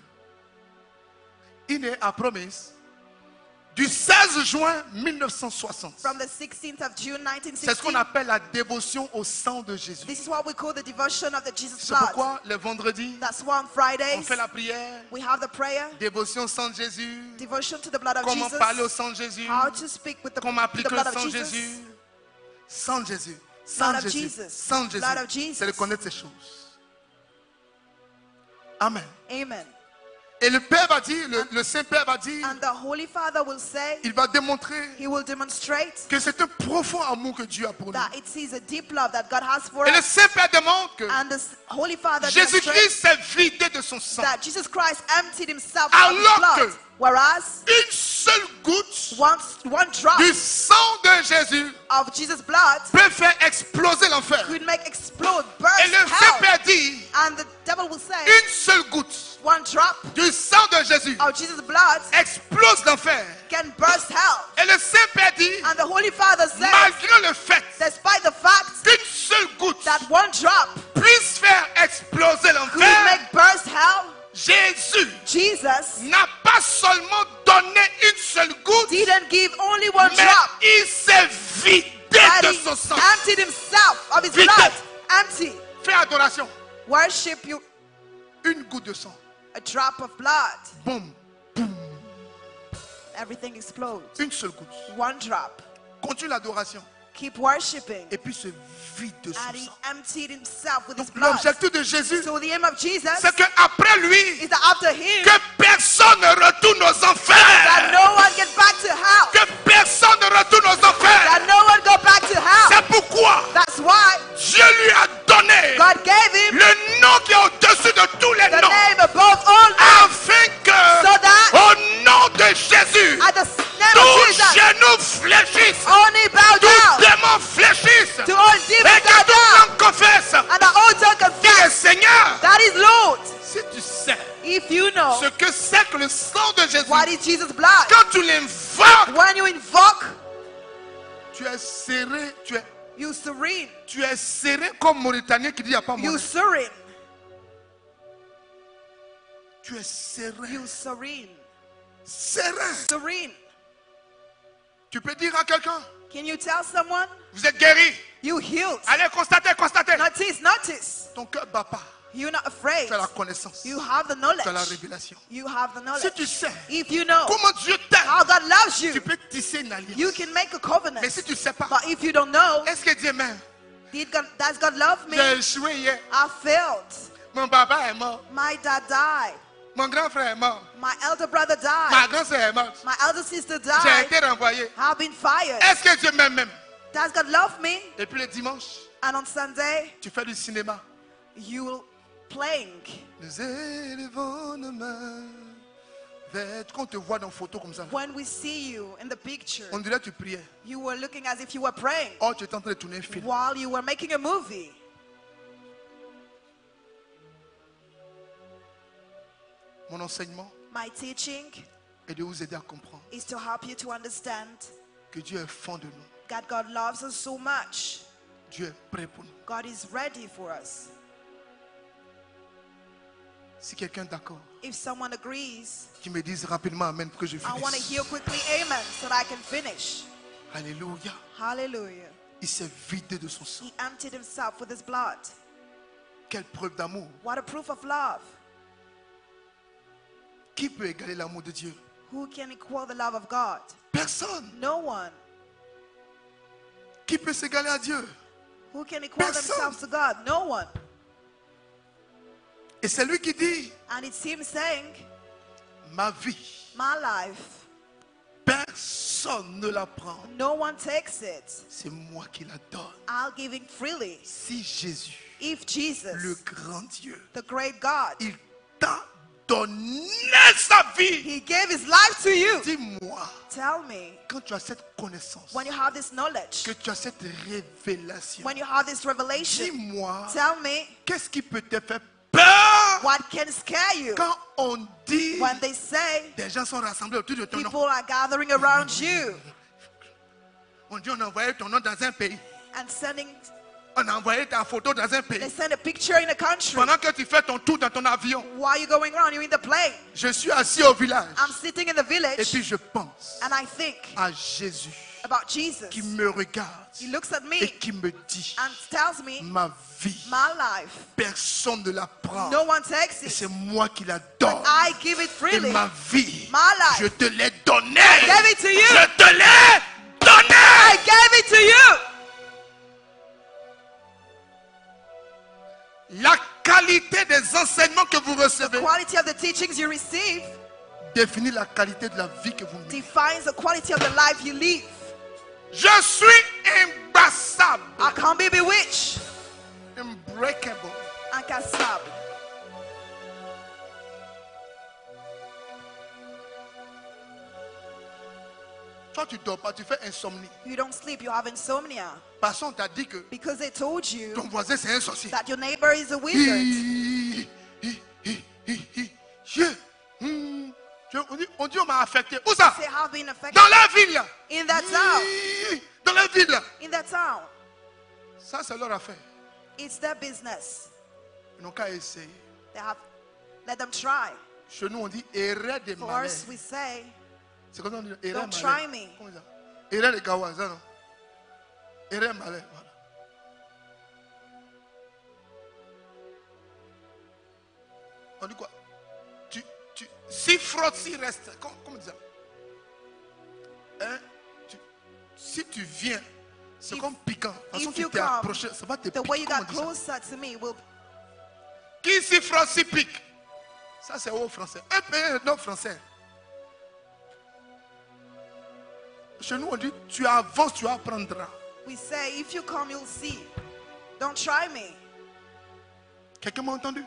Iné a promise du 16 juin 1960. from the 16th of June C'est ce qu'on 1960. appelle la dévotion au sang de Jésus. This is what we call the devotion of the Jesus C'est blood. pourquoi les vendredis, That's why on on Fridays fait la prière, we have the prayer, dévotion au sang de Jésus, devotion to the blood of comment parler au Jesus, sang de Jésus, how to speak with the comment appliquer blood le of sang de Jesus. Jésus. Sang de Jésus, sang Blood de of Jésus, Jesus. sang de Blood of Jésus. Jesus. C'est de connaître ces choses. Amen. Amen. Et le Père va dire, le Saint-Père va dire, And the Holy Father will say, il va démontrer He will demonstrate que c'est un profond amour que Dieu a pour nous. that it is a deep love that God has for Et le us. Saint-Père démontre que And the Holy Father demonstrates Jésus-Christ s'est vidé de son sang. that Jesus Christ emptied himself of his Alors blood. que Whereas une seule goutte one drop du sang de Jésus of Jesus' blood peut faire exploser l'enfer. could make explode, Et burst le hell. Saint-Père dit, And the devil will say, une seule goutte one drop du sang de Jésus Jésus of Jesus' blood explose l'enfer. can burst hell. Et le Saint-Père dit, And the Holy Father says, malgré le fait despite the fact qu'une seule goutte that one drop puisse faire exploser could l'enfer, make burst hell, Jésus Jesus n'a pas seulement donné une seule goutte, didn't give only one mais drop, il s'est vidé but de he son sang. emptied himself of his Vite. blood. Empty. Fais adoration. Worship you. Une goutte de sang. A drop of blood. Boum. Everything explodes. Une seule goutte. One drop. Continue l'adoration. Keep worshiping. Et puis se vide de son And he sang. emptied himself with his Donc blood. l'objectif de Jésus, So the aim of Jesus c'est qu'après lui, is that after him, que personne ne retourne aux that enfers. no one get back to hell. Que personne ne retourne aux enfers. That no one go back to hell. C'est pourquoi That's why Dieu lui a donné God gave him le nom qui est au-dessus de tous les the noms. name above all names, Afin que, so that au nom de Jésus, at the name of tous Jesus, genoux fléchissent, only bow tous down, démons fléchissent, to all et demons que bow tout down, homme confesse and the altar qu'il est confess Seigneur. that is Lord. Si tu sais If you know ce que c'est que le sang de Jésus, what is Jesus' blood, quand tu l'invoques, when you invoke, tu es serré, you serene, tu es serré comme Mauritanien qui dit il n'y a pas you monnaie. serene, Tu es serré, you serene, serein. serene. Tu peux dire à quelqu'un, Can you tell someone vous êtes guéri. you healed? Allez, constatez, constatez. Notice, notice. Ton cœur bat pas. You're not afraid. Tu as la connaissance. You have the Tu as la knowledge. révélation. You have the Si knowledge. tu sais If you know comment Dieu t'aime, how God loves tu you, peux tisser une alliance. you can make a Mais covenant. si tu ne sais pas, But if you don't know, est-ce que Dieu m'aime? does God love me? J'ai échoué hier. I failed. Mon papa est mort. My dad died. Mon grand frère est mort. My elder brother died. Ma grande sœur est morte. My elder sister J'ai died. été renvoyé. I've been fired. Est-ce que Dieu m'aime même? Does God love me? Et puis le dimanche, And on Sunday, tu fais du cinéma. you playing. Nous élevons nos mains vers... Quand on te voit dans photo comme ça, When we see you in the picture, on dirait que tu priais. you were looking as if you were praying Or tu étais en train de tourner un film. while you were making a movie. Mon enseignement My teaching est de vous aider à comprendre is to help you to understand que Dieu est fond de nous. that God loves us so much. Dieu est prêt pour nous. God is ready for us. Si quelqu'un est d'accord, If someone agrees, qui me dise rapidement Amen pour que je I want to finisse. hear quickly amen so that I can finish. Alléluia. Hallelujah. Il s'est vidé de son sang. He emptied himself with his blood. Quelle preuve d'amour. What a proof of love. Qui peut égaler l'amour de Dieu? Who can equal the love of God? Personne. No one. Qui peut s'égaler à Dieu? Who can equal Personne. themselves to God? No one. Et c'est lui qui dit, And it's him saying, ma vie, my life, personne ne la prend. no one takes it. C'est moi qui la donne. I'll give it freely. Si Jésus, If le Jesus, grand Dieu, the great God, il t'a donné sa vie, he gave his life to you. dis-moi, Tell me, quand tu as cette connaissance, when you have this knowledge, que tu as cette révélation, when you have this revelation, dis-moi, tell me, qu'est-ce qui peut te faire peur what can scare you? quand on dit When they say des gens sont rassemblés autour de ton nom? people are gathering around you On dit on a envoyé ton nom dans un pays. and sending, On a envoyé ta photo dans un they pays. send a picture in a country. Pendant que tu fais ton tour dans ton avion, While you're going around, you're in the plane. je suis assis au village. I'm sitting in the Et village puis je pense and I think à Jésus about Jesus. qui me regarde He looks at et me qui me dit, and tells me, ma vie, my life, personne ne la prend. no one takes Et it. c'est moi qui la donne. I give it Et freely. ma vie, My life, je te l'ai donnée. I gave it to you. Je te l'ai donnée. I gave it to you. La qualité des enseignements que vous recevez Quality of the teachings you receive définit la qualité de la vie que vous menez. defines the quality of the life you live. Je suis imbassable, I can't be bewitched. unbreakable. Incassable. Toi, tu dors pas, tu fais insomnie. You don't sleep, you have insomnia. Parce qu'on t'a dit que Because they told you ton voisin c'est un sorcier. that your neighbor is a wizard. Je- m'a affecté. Où ça? Say, have been affected Dans la ville. in that town. Oui, dans la ville. In that town. Ça, c'est leur affaire. It's their business. Ils n'ont qu'à essayer. They have, let them try. Chez nous, on dit erreur de For malheur. us, we say, C'est comme ça on dit erreur don't malheur. try me. Comment ça? Erreur de gawa, ça non? Erreur malheur, voilà. On dit quoi? Si frotte, si reste. Comment dire ça? Hein? Si tu viens, c'est comme piquant. De toute façon, if tu you t'es come, approché, ça va te the way piquer. you Comment got on dit ça? closer to me will. Qui si frotte, si pique. Ça, c'est au français. Un pays non français. Chez nous, on dit tu avances, tu apprendras. We say, if you come, you'll see. Don't try me. Quelqu'un m'a entendu?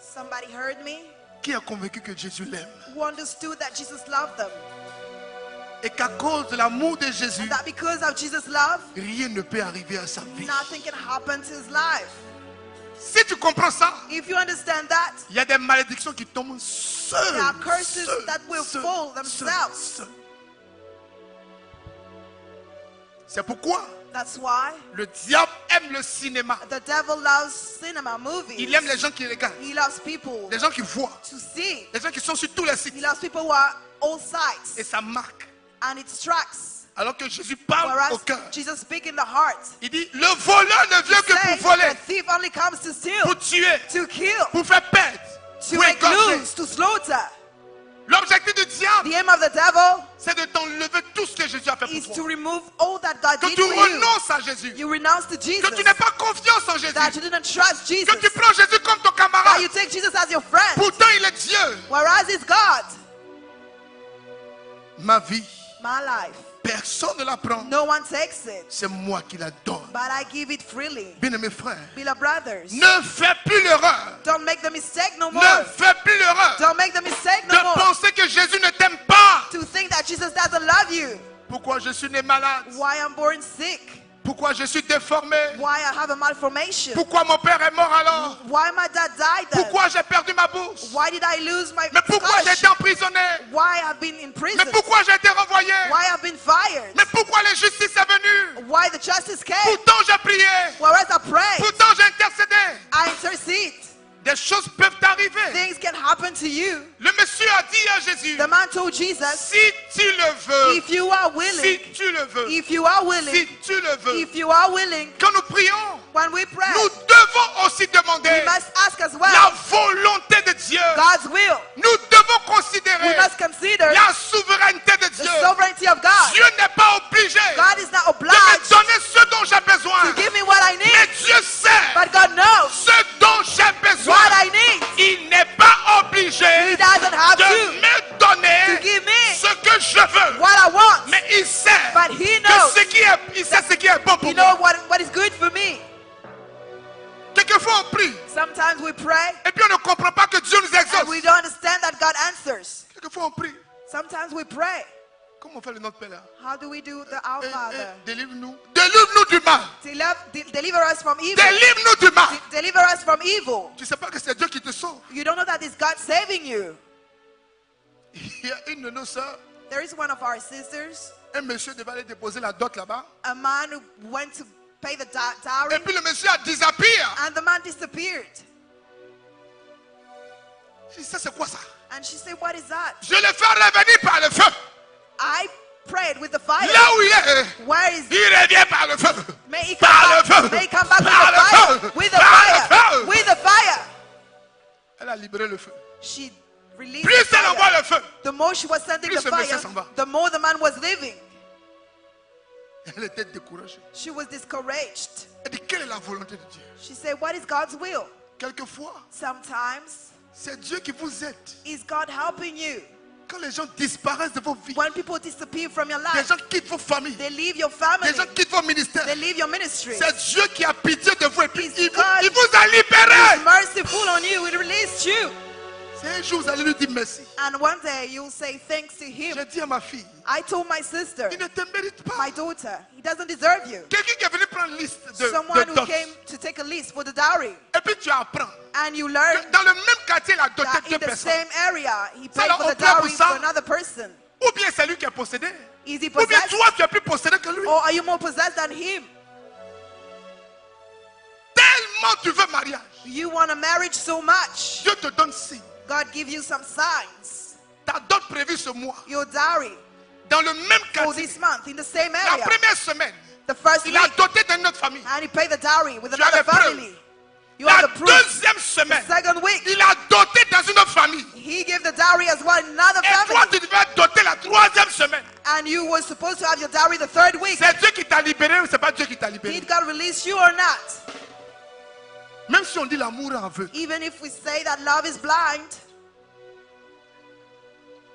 Somebody heard me Qui a convaincu que Jésus l'aime? who understood that Jesus loved them. Et qu'à cause de l'amour de Jésus, And that because of Jesus' love, rien ne peut arriver à sa vie. nothing can happen to his life. Si tu comprends ça, If you understand that, il y a des malédictions qui tombent seules. there are curses that will fall themselves. seules. C'est pourquoi That's why le diable aime le cinéma. the devil loves cinema movies. Il aime les gens qui regardent, He loves people les gens qui voient, to see. les gens qui sont sur tous les sites. He loves people who are all Et sides. ça marque. And it strikes. Alors que Jésus parle au Whereas cœur. Jesus speaks in the heart. Il dit, le voleur ne vient que Says pour voler, the thief only comes to steal, pour tuer, to kill, pour faire perdre, to pour make égorger. loose, to slaughter. L'objectif du diable, The aim of the devil c'est de t'enlever tout ce que Jésus a fait is pour to toi. remove all that God Que did tu for you. renonces à Jésus. You renounce to Jesus. Que tu n'aies pas confiance en Jésus. That you didn't trust Jesus. Que tu prends Jésus comme ton That camarade. you take Jesus as your friend. Pourtant, il est Dieu. Whereas it's God. Ma vie, My life. personne ne la prend. No one takes it. C'est moi qui la donne. But I give it freely. Bien-aimés frères, Beloved brothers. ne fais plus l'erreur. Don't make the mistake no more. Ne fais plus l'erreur Don't make the mistake de no more. penser que Jésus ne t'aime pas. To think that Jesus doesn't love you. Pourquoi je suis né malade? Why I'm born sick. Pourquoi je suis déformé? Why I have a malformation. Pourquoi mon père est mort alors? Why my dad died then. Pourquoi j'ai perdu ma bourse? Why did I lose my Mais pourquoi j'ai été scholarship? emprisonné? Why I've been in prison. Mais pourquoi j'ai été renvoyé? Why I've been fired. Mais pourquoi la justice est venue? Why the justice came. Pourtant j'ai prié. Whereas I pray, Pourtant j'ai intercédé. I intercede. Des choses peuvent arriver. Things can happen to you. Le monsieur a dit à Jésus, The man told Jesus, si tu le veux, if you are si willing, tu le veux, if you are si willing, tu le veux. if you are willing, Quand nous prions, when we pray, nous devons aussi we demander must ask as la well volonté de Dieu. God's will. Nous devons We considérer must consider la souveraineté de the Dieu. sovereignty of God. Dieu n'est pas obligé God is not de me obliged donner ce dont j'ai besoin. to give me what I Mais need, Dieu sait but God knows ce dont j'ai besoin. what I need. Il n'est pas obligé He doesn't have de to me donner to give me ce que je veux. what I want, Mais il sait but He que knows. il sait ce qui est bon pour He moi. knows what is good for me. Quelquefois on prie Sometimes we pray et puis on ne comprend pas que Dieu nous and we exauce. don't understand that God answers. Quelquefois on prie. Sometimes we pray. Comment on fait le Notre Père là? How do we do the Our Father? Délivre-nous. Délivre-nous du mal. Deliver us from evil. Délivre-nous du mal. Deliver us from evil. Tu ne sais pas que c'est Dieu qui te sauve. You don't know that it's God saving you. Il y a une de nos sœurs, There is one of our sisters, un monsieur devait aller déposer la dot là-bas. a man who went to pay the Et dowry, puis le monsieur a disappeared. and the man disappeared. Je dis, ça c'est quoi ça? And she said, what is that? Je le fais revenir par le feu. I prayed with the fire. Là où il est, Where is il revient par le feu. May he Par come le back, feu. may he come back Par le feu. with the Par le fire. feu. With the fire. Elle a libéré le feu. She released Plus the elle envoie fire. le feu, The more she was sending plus the ce monsieur fire, s'en va. the more the man was leaving. elle était découragée. She was discouraged. Elle dit, quelle est la volonté de Dieu? She said, what is God's will? Quelquefois, Sometimes, c'est Dieu qui vous aide. is God helping you? Quand les gens disparaissent de vos vies, When people disappear from your les life, gens quittent vos familles, they leave your family, les gens quittent vos ministères, they leave your ministry. c'est Dieu qui a pitié de vous et puis It's il vous, God. il vous a libéré. Merciful on you, He released you. C'est un jour, vous allez lui dire merci. And one day you'll say thanks to Him. J'ai dit à ma fille, I told my sister, il ne te mérite pas. my daughter, He doesn't deserve you. Quelqu'un qui est venu prendre une liste de Someone who dot. came to take a list for the dowry, Et puis tu apprends. and you learn Dans le même quartier, il a doté that deux in the personnes. same area, He paid Alors, for on the prie pour dowry ça. for another person. bien c'est lui qui est possédé. Is he Ou bien possessed? toi tu es plus possédé que lui. Or are you more possessed than him? Tellement tu veux mariage. You want a marriage so much. Dieu te donne signe. God give you some signs. Ta dot prévue ce mois. Your dowry Dans le même for quartier. this month in the same La area. première semaine. The first Il a week. doté d'une autre famille. And he paid the dowry with Tu as another les preuves. family. You have La the proof. deuxième The semaine. second week. Il a doté dans une autre famille. He gave the dowry as well in another Et toi family. tu devais doter la troisième semaine. And you were supposed to have your dowry the third week. C'est Dieu qui t'a libéré ou c'est pas Dieu qui t'a libéré? Did God release you or not? Même si on dit l'amour est aveugle. Even if we say that love is blind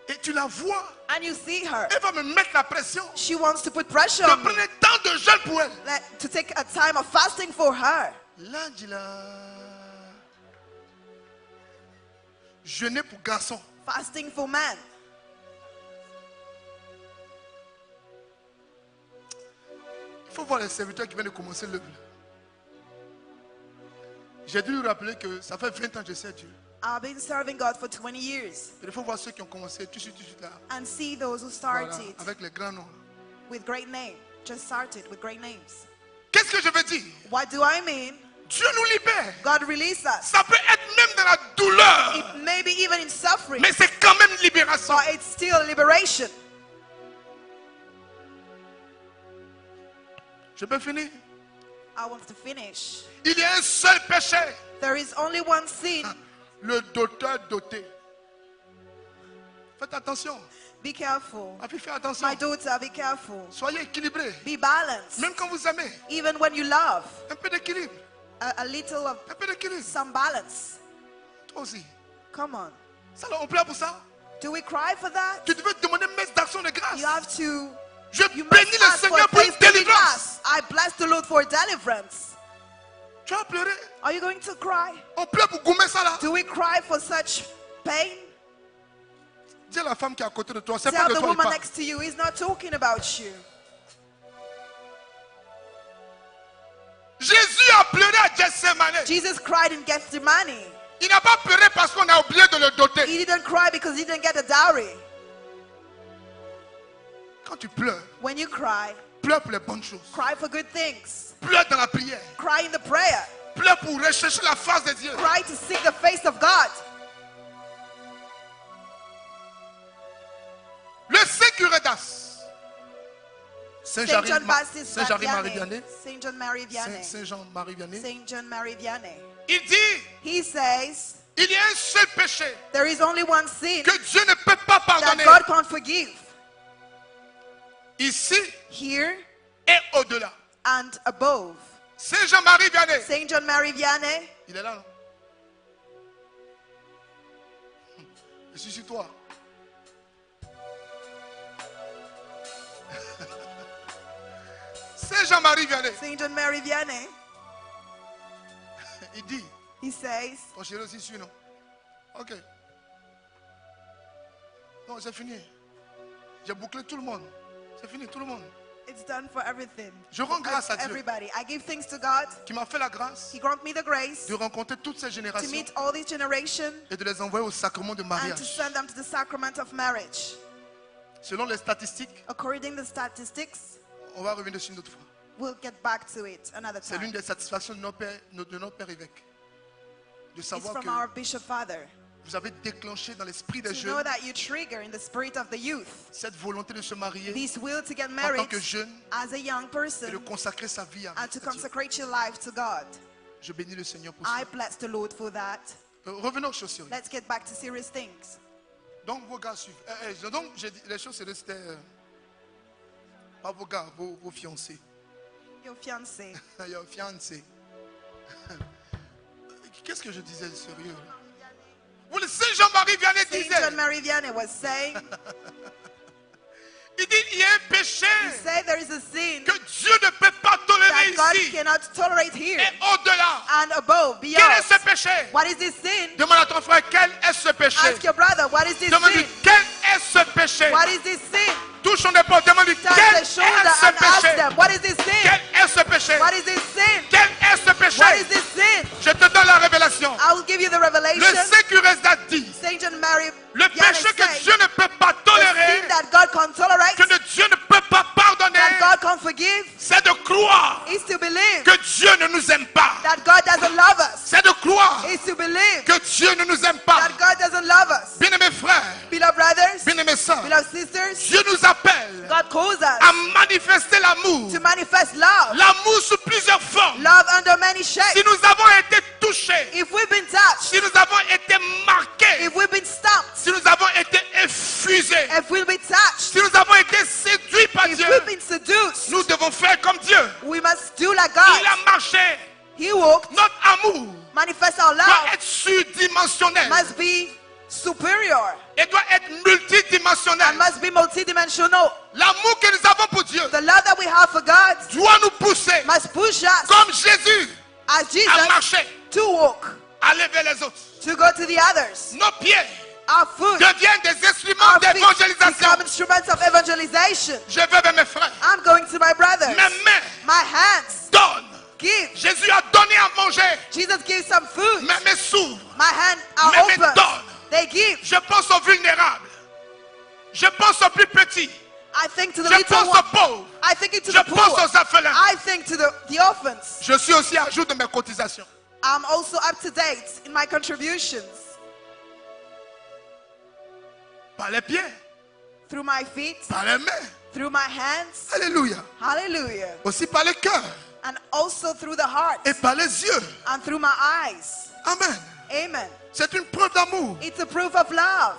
Et tu la vois. and you see her, Elle va me mettre la pression. she wants to put pressure Je on me prenais tant de jeûne pour elle. to take a time of fasting for her. Là, dis là. Jeûner pour garçon. Fasting for men. Il faut voir les serviteurs qui viennent de commencer l'œuvre. J'ai dû lui rappeler que ça fait 20 ans que je sais Dieu. I've been serving God for 20 years Et il faut voir ceux qui ont commencé tout de suite là. and see those who Voilà, started avec les grands noms. with great names. Just started with great names. Qu'est-ce que je veux dire? What do I mean? Dieu nous libère. God released us. Ça peut être même dans la douleur. It may be even in suffering, Mais c'est quand même une libération. but it's still liberation. Je peux finir? I want to finish. Il y a un seul péché. There is only one sin. Le doteur doté. Faites attention. Be careful. Ma fille, fais attention. My daughter, be careful. Soyez équilibrés. Be balanced. Même quand vous aimez. Even when you love, Un peu d'équilibre. a little of Un peu d'équilibre. some balance. Toi aussi. Come on. Ça, on pleure pour ça. Do we cry for that? Tu devais demander une messe d'action de grâce. You have to. Je You bénis must le ask for Seigneur pour une thanksgiving délivrance. mass. I bless the Lord for deliverance. Tu vas pleurer. Are you going to cry? On pleure pour gommer ça là. Do we cry for such pain? Dis à la femme qui est à côté de toi. C'est pas Tell de the toi il woman parle. next to you, he's not talking about you. Jésus a pleuré à Gethsemane. Jesus cried in Gethsemane. Il n'a pas pleuré parce qu'on a oublié de le doter. He didn't cry because he didn't get a dowry. Quand tu pleures, When you cry, pleure pour les bonnes choses. cry for good things. Pleure dans la prière. Cry in the prayer. Pleure pour rechercher la face de Dieu. Cry to seek the face of God. Le Sécuredas. Saint John Baptiste Saint-Jean-Marie Vianney. Vianney. Saint John Marie Vianney. Saint-Jean-Marie Vianney. Saint John Marie Vianney. Il dit, He says il y a un seul péché there is only one sin que Dieu ne peut pas that pardonner. God can't forgive. Ici Here et au-delà. and above. Saint-Jean-Marie Vianney. Saint John Marie Vianney. Il est là, non? Je suis sur toi. Saint-Jean-Marie Vianney. Saint John Marie Vianney. Il dit, He says, ton chéri aussi suit, non? Ok. Non, c'est fini. J'ai bouclé tout le monde. C'est fini, tout le monde. it's done for everything. Je rends grâce à Dieu Everybody. I give thanks to God. qui m'a fait la grâce He granted me the grace de rencontrer toutes ces to générations meet all these generations et de les envoyer au sacrement de and to mariage. send them to the sacrament of marriage. Selon les statistiques, According to the statistics, on va revenir dessus une autre fois. we'll get back to it another C'est l'une time. des satisfactions de notre père évêque. De It's savoir from que our Bishop Father. vous avez déclenché dans l'esprit des To know jeunes that you trigger in the spirit of the youth cette volonté de se marier this will to get en tant married que jeune as a young et de person consacrer sa vie à and to Dieu. consecrate your life to God. Je bénis le Seigneur pour I ça. bless the Lord for that. Revenons aux choses sérieuses. Let's get back to serious things. Donc vos gars suivent. Donc j'ai dit, les choses sérieuses c'était pas vos gars, vos fiancés. Your fiancé. Your fiancé. Qu'est-ce que je disais de sérieux là? Oui, le Saint Jean-Marie Vianney Saint disait, John Marie Vianney was saying, il dit il y a un péché he said there is a sin que Dieu ne peut pas tolérer that God ici cannot tolerate here et au-delà. and above, Quel beyond. est ce péché? What is this sin? Demande à ton frère, quel est ce péché? Ask your brother, what is this Demande-lui, sin? quel est ce péché? What is this sin? Touche son épaule, demande-lui, Touch quel the est shoulder ce and ask péché? them, what is this sin? Quel est ce péché? What is this sin? Quel est ce péché? What is this sin? Je te donne la révélation. I will give you the Le revelation. Sécuresdat dit, Saint John Marie le Vianney péché que said, Dieu ne peut pas the tolérer sin that God mes sœurs, Beloved sisters, Dieu nous appelle God calls à us manifester l'amour. to manifest love. L'amour sous plusieurs formes. Love under many Si shapes. nous avons été touchés, If we've been touched, si nous avons été marqués, if we've been stopped, si nous avons été effusés, if we've been touched, si nous avons été séduits par if Dieu, we've been seduced, nous devons faire comme Dieu. we must do like Il God. a marché. He walked, Notre amour manifest our doit love, être surdimensionnel must be superior et doit être multidimensionnel. and must be multidimensional. L'amour que nous avons pour Dieu The love that we have for God doit nous pousser, must push us comme Jésus as a Jesus marché, to walk, à lever les autres. to go to the others. Nos pieds Our foot, deviennent des instruments our feet d'évangélisation. become instruments of evangelization. Je vais vers mes frères. I'm going to my brothers. Mes mains My hands donnent. give. Jésus a donné à manger. Jesus gives some food. Mes mains s'ouvrent. My hands are Mes mains open. donnent. They give. Je pense aux vulnérables. Je pense aux plus petits. I think to the Je little pense aux ones. pauvres. I think to Je the pense poor. aux orphelins. I think to the orphans. Je suis aussi à jour de mes cotisations. I'm also up to date in my contributions. Par les pieds, Through my feet, par les mains. through my hands. Alléluia. Hallelujah. Aussi par le cœur And also through the heart et par les yeux. and through my eyes. Amen. Amen. C'est une preuve d'amour. It's a proof of love.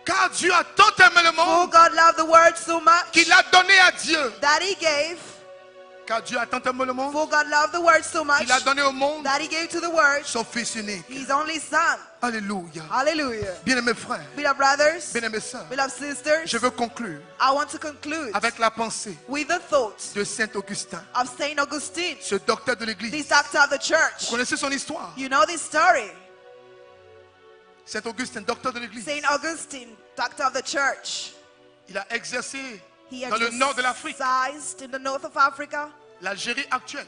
Car Dieu a tant aimé le For monde God loved the world so much qu'il a donné à Dieu. that He gave. Car Dieu a tant aimé le monde For God loved the world so much qu'il a donné au monde that He gave to the world son Fils unique. His only Son. Alléluia. Hallelujah. Bien-aimés frères, Beloved brothers, bien-aimées sœurs, beloved sisters, je veux conclure I want to conclude avec la pensée with the thought de Saint Augustin, of Saint Augustine, ce docteur de l'Église. this doctor of the Vous church. connaissez son histoire. You know this story. Saint Augustin, docteur de l'Église. Saint Augustine, doctor of the church. Il a exercé He dans le nord de l'Afrique, exercised in the north of Africa, l'Algérie actuelle.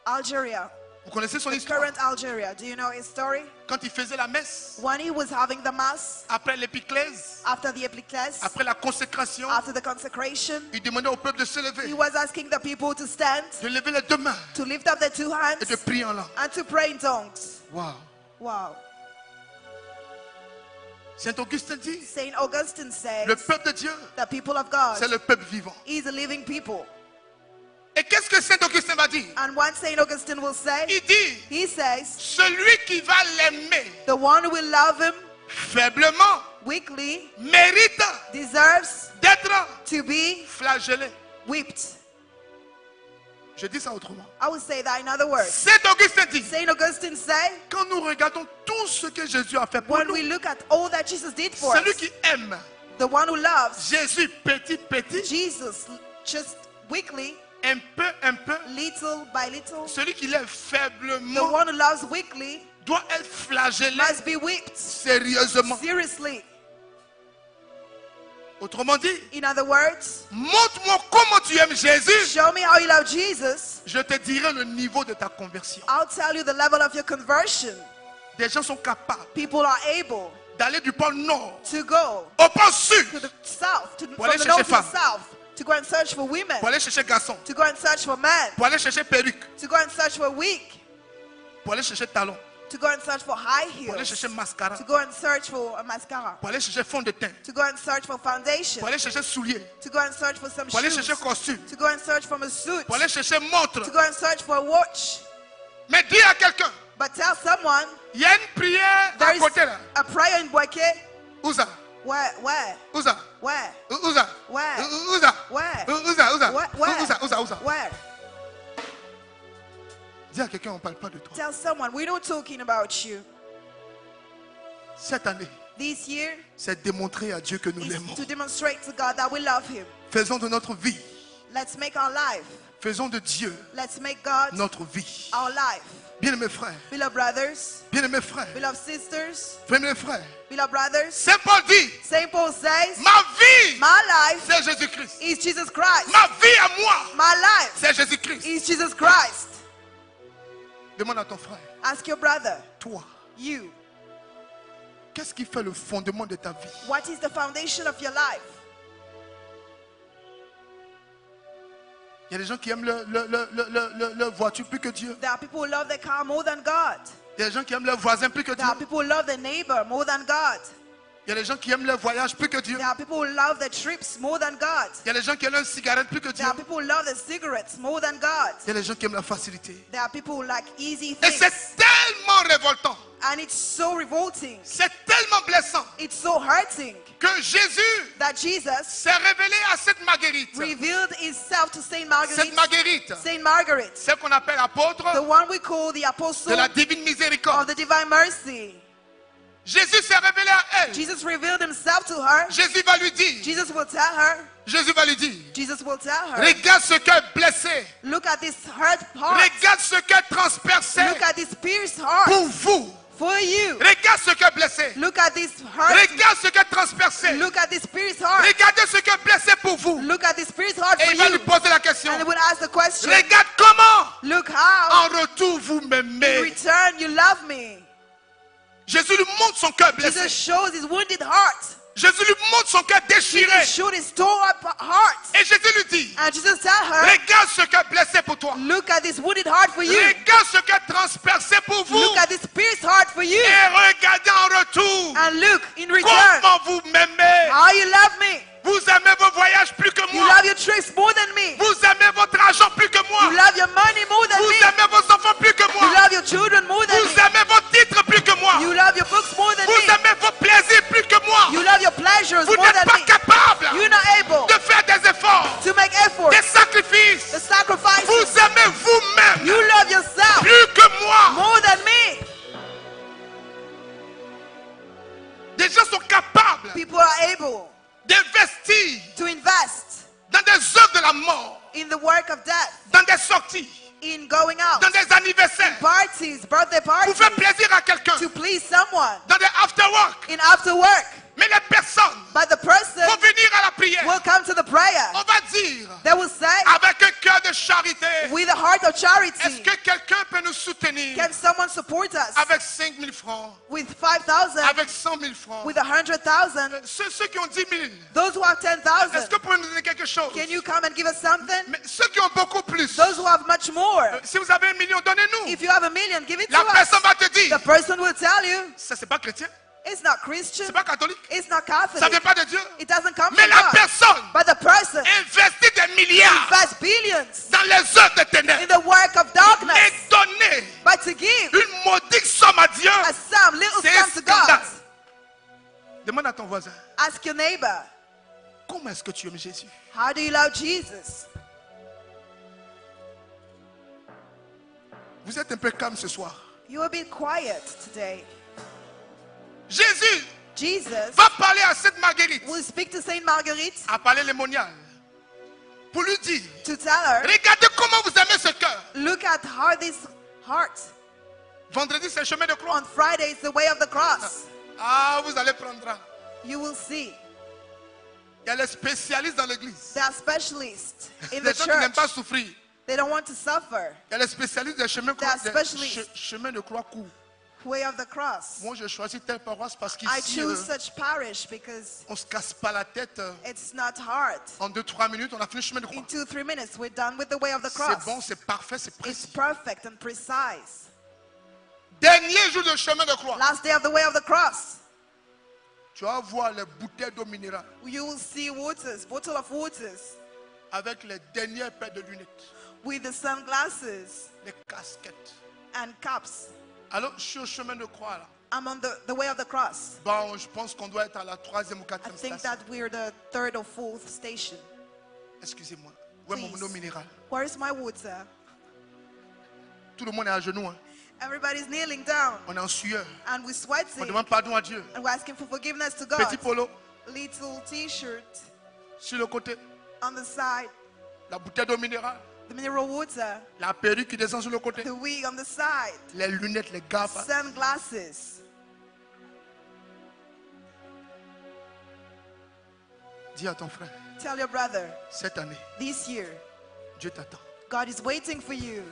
Algeria, Vous connaissez son the histoire. current Algeria. Do you know his story? Quand il faisait la messe, When he was having the mass, après l'épiclèse, after the epiclese, après la consécration, after the consecration, il demandait au peuple de se he lever, was asking the people to stand, de lever les deux mains to lift up their two hands, et de prier en langue. and to pray in tongues. Wow. Wow. Saint Augustin dit, Saint Augustine says, le peuple de Dieu, the people of God c'est le peuple vivant. is a living people. Et qu'est-ce que Saint Augustin va dire? And what Saint Augustine will say, Il dit, he says, celui qui va l'aimer the one who will love him faiblement weakly mérite deserves d'être to be flagellé. whipped. Je dis ça autrement. I will say that in other words. Saint Augustin dit, Saint Augustine say, quand nous regardons tout ce que Jésus a fait pour when nous, we look at all that Jesus did for celui us, qui aime the one who loves Jésus petit, Jesus just weakly, un peu, little by little, celui qui l'aime the faiblement one who loves weakly doit être flagellé must be whipped sérieusement. seriously. Autrement dit, In other words, montre-moi comment tu aimes Jésus. show me how you love Jesus. Je te dirai le niveau de ta conversion. I'll tell you the level of your conversion. Des gens sont capables People are able d'aller du pôle nord to go au pôle to sud the south, Pour from aller the chercher north to the femmes. south, to go and search for women, pour aller chercher garçon, to go and search for men, pour aller chercher perruque, to go and search for wig, pour aller chercher talon, to go and search for high pour aller heels, chercher mascara, to go and search for a mascara, pour aller chercher fond de teint, to go and search for foundation, pour aller chercher souliers, to go and search for some pour aller shoes, chercher costume, to go and search for a suit, pour aller chercher montre. to go and search for a watch. Mais dis à quelqu'un, But tell someone il y a une prière there à is côté là. a prayer in Boake. Où ça? Where? Où ça? Where? Où ça? Where? Où ça? Where? Où ça? Où ça? Where? Où ça? Où ça? Où ça? Where? Dis à quelqu'un, on ne parle pas de toi. Tell someone we're not talking about you. Cette année, This year c'est démontrer à Dieu que nous is l'aimons. to demonstrate to God that we love Him. Faisons de notre vie, Let's make our life. faisons de Dieu Let's make God notre vie. our life. Bien-aimés frères, Beloved brothers, bien-aimés frères, beloved sisters, bien-aimés frères, beloved brothers, Saint Paul dit, Saint Paul says, ma vie, my life c'est Jésus-Christ. is Jesus Christ. Ma vie à moi, My life c'est Jésus-Christ. is Jesus Christ. Demande à ton frère, Ask your brother, toi, you, qu'est-ce qui fait le fondement de ta vie? what is the foundation of your life? Il y a des gens qui aiment leur voiture plus que Dieu. There are people who love their car more than God. Il y a des gens qui aiment leur voisin plus que There Dieu. are people who love their neighbor more than God. Il y a des gens qui aiment leur voyage plus que Dieu. There are people who love their trips more than God. Il y a des gens qui aiment leur cigarette plus que Dieu. There are people who love their cigarettes more than God. Il y a des gens qui aiment la facilité. There are people who like easy Et things. c'est tellement révoltant. And it's so revolting. C'est tellement blessant It's so hurting que Jésus that Jesus s'est révélé à cette Marguerite. revealed himself to Saint Cette Marguerite. Marguerite, Saint Margaret, celle qu'on appelle apôtre the one we call the apostle de la divine of miséricorde. the divine mercy. Jésus s'est révélé à elle. Jesus revealed himself to her. Jésus va lui dire. Jesus will tell her. Jésus va lui dire. Jesus will tell her. Regarde ce cœur blessé. Look at this hurt heart. Regarde ce cœur transpercé Look at this pierced heart pour vous. for you. Regarde ce cœur blessé. Look at this hurt. Regarde ce cœur transpercé. Look at this pierced heart. Regardez ce cœur blessé pour vous. Look at this pierced heart Et for il va lui you. poser la question. And he will ask the question. Regarde comment Look how en retour vous in m'aimez. return you love me. Jésus lui montre son cœur Jesus blessé. shows his wounded heart. Jésus lui montre son cœur déchiré. Jesus showed his tore up heart. Et Jésus lui dit, And Jesus tell her, regarde ce cœur blessé pour toi. look at this wounded heart for you. Regarde ce cœur transpercé pour vous. Look at this pierced heart for you. Et regardez en retour And look, in return, comment vous m'aimez. how you love me. Vous aimez vos voyages plus que You moi. love your trips more than me. Vous aimez votre argent plus que moi. You love your money more than Vous me. aimez vos enfants plus que You moi. love your children more than Vous me. aimez vos titres plus que moi. You love your books more than Vous me. aimez vos plaisirs plus que moi. You love your pleasures Vous more n'êtes than pas me. capable You're not able de faire des efforts, to make effort, des sacrifices. the sacrifices. Vous aimez vous-même You love yourself plus que moi. more than me. Des gens sont capables People are able d'investir to invest dans des œuvres de la mort, in the work of death, dans des sorties, in going out, dans des anniversaires, parties, birthday pour parties, faire plaisir à quelqu'un, to please someone, dans des after-work. in after work. Mais les personnes But the person vont venir à la prière. will come to the prayer. On va dire, They will say, avec un cœur de charité, with a heart of est-ce charity, que quelqu'un peut nous soutenir can someone support us avec 5 000 francs, with 5,000, avec 100 000 francs? with 100,000? Ceux qui ont 10 000, Those who have est-ce 10,000, que vous pouvez nous donner quelque chose? can you come and give us something? Mais ceux qui ont beaucoup plus, Those who have much more, si vous avez 1 million, donnez-nous. if you have a million, give it to La us. personne va te dire, The person will tell you, ça c'est pas chrétien, it's not Christian, c'est pas catholique, it's not ça Catholic, vient pas de Dieu. it doesn't come Mais from la God. personne But the person investit des milliards invests billions dans les œuvres de in ténèbres the work of darkness, et donner but to give une maudite somme à Dieu, a sum, little c'est un sum to God. scandale. Demande à ton voisin, Ask your neighbor, comment est-ce que tu aimes Jésus? how do you love Jesus? Vous êtes un peu calme ce soir. You will be quiet today. Jésus Jesus va parler à cette Marguerite, will speak to Saint Marguerite à parler lémonial, pour lui dire, to tell her, regardez comment vous aimez ce cœur. look at how this heart. Vendredi, c'est le chemin de croix. On Friday is the way of the cross. Ah, vous allez prendre. You will see. Il y a les spécialistes dans l'église. There are specialists in Les the gens qui n'aiment pas church. souffrir. They don't want to suffer. Il y a les spécialistes des chemins There are des specialists. chemins de croix courts. Way of the cross. Moi, je choisis telle paroisse parce I qu'ici, choose such parish because on ne se casse pas la tête. it's not hard. En 2-3 minutes, on a fini le chemin de croix. In 2-3 minutes, we're done with the way of the C'est cross. bon, c'est parfait, c'est It's précis. perfect and precise. Dernier jour de chemin de croix. Last day of the way of the cross. Tu vas voir les bouteilles d'eau minérale You will see waters, bottle of waters, avec les dernières paires de lunettes, with the sunglasses les casquettes. and caps. Alors, je suis au chemin de croix là. I'm on the way of the cross. Bon, je pense qu'on doit être à la 3e ou I 4e think station. that we're the 3rd or 4th station. Excusez-moi. Où est mon Please. eau minérale? Where is my water? Tout le monde est à genoux. Hein. Everybody's kneeling down On est en sueur. and we're On sweating demande pardon à Dieu. and we're asking for forgiveness to God. Petit polo Little t-shirt sur le côté. on the side, La bouteille d'eau minérale. the mineral water, La perruque qui descend sur le côté. the wig on the side, Les lunettes, les gaffes. sunglasses. Dis à ton frère, Tell your brother, cette année, this year, Dieu t'attend. God is waiting for you.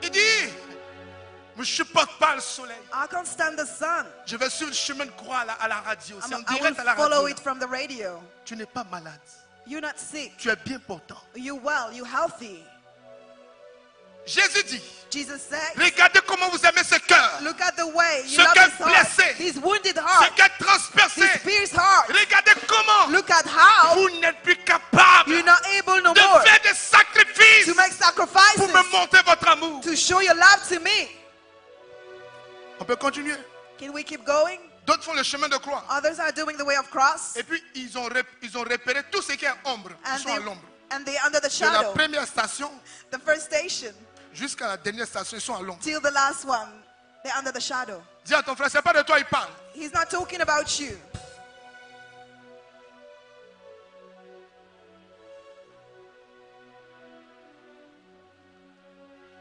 Il dit, je ne supporte pas le soleil. I can't stand the sun. Je vais sur le chemin de croix à la radio. C'est en I will direct à la follow radio. it from the radio. Tu n'es pas malade. You're not sick. Tu es bien portant. You're well. You're healthy. Jésus dit, Jesus said, regardez comment vous aimez ce cœur, look at the way you Ce love cœur his heart, blessé. his wounded ce heart, cœur transpercé. his pierced heart. Regardez comment Look at how vous n'êtes plus capable you're not able no de more faire des sacrifices to make pour sacrifices me montrer votre amour. to show your love to me. On peut continuer. Can we keep going? D'autres font le chemin de croix. Others are doing the way of cross, Et puis ils ont repéré tout ce qui est ombre. Ils and sont à l'ombre. they're under the De la shadow. première station The first station jusqu'à la dernière station, ils sont à l'ombre. till the last one, they're under the shadow. Dis à ton frère, c'est pas de toi il parle. He's not talking about you.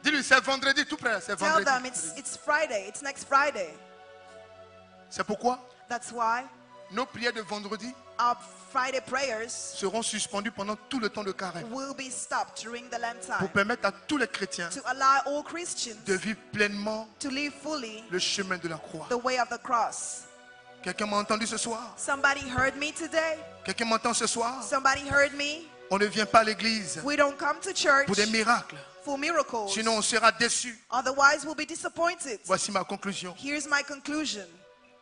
Dis-lui, c'est vendredi tout près. C'est Tell them vendredi. it's Friday. It's next Friday. C'est pourquoi That's why nos prières de vendredi our Friday prayers seront suspendues pendant tout le temps de carême. will be stopped during the Lent Pour time permettre à tous les chrétiens to allow all Christians de vivre pleinement to live fully le chemin de la croix. the way of the cross. Quelqu'un m'a entendu ce soir? Somebody heard me today. Quelqu'un m'entend ce soir? Somebody heard me. On ne vient pas à l'église We don't come to church pour des miracles. for miracles. Sinon, on sera déçu. Otherwise, we'll be disappointed. Voici ma conclusion. Here's my conclusion.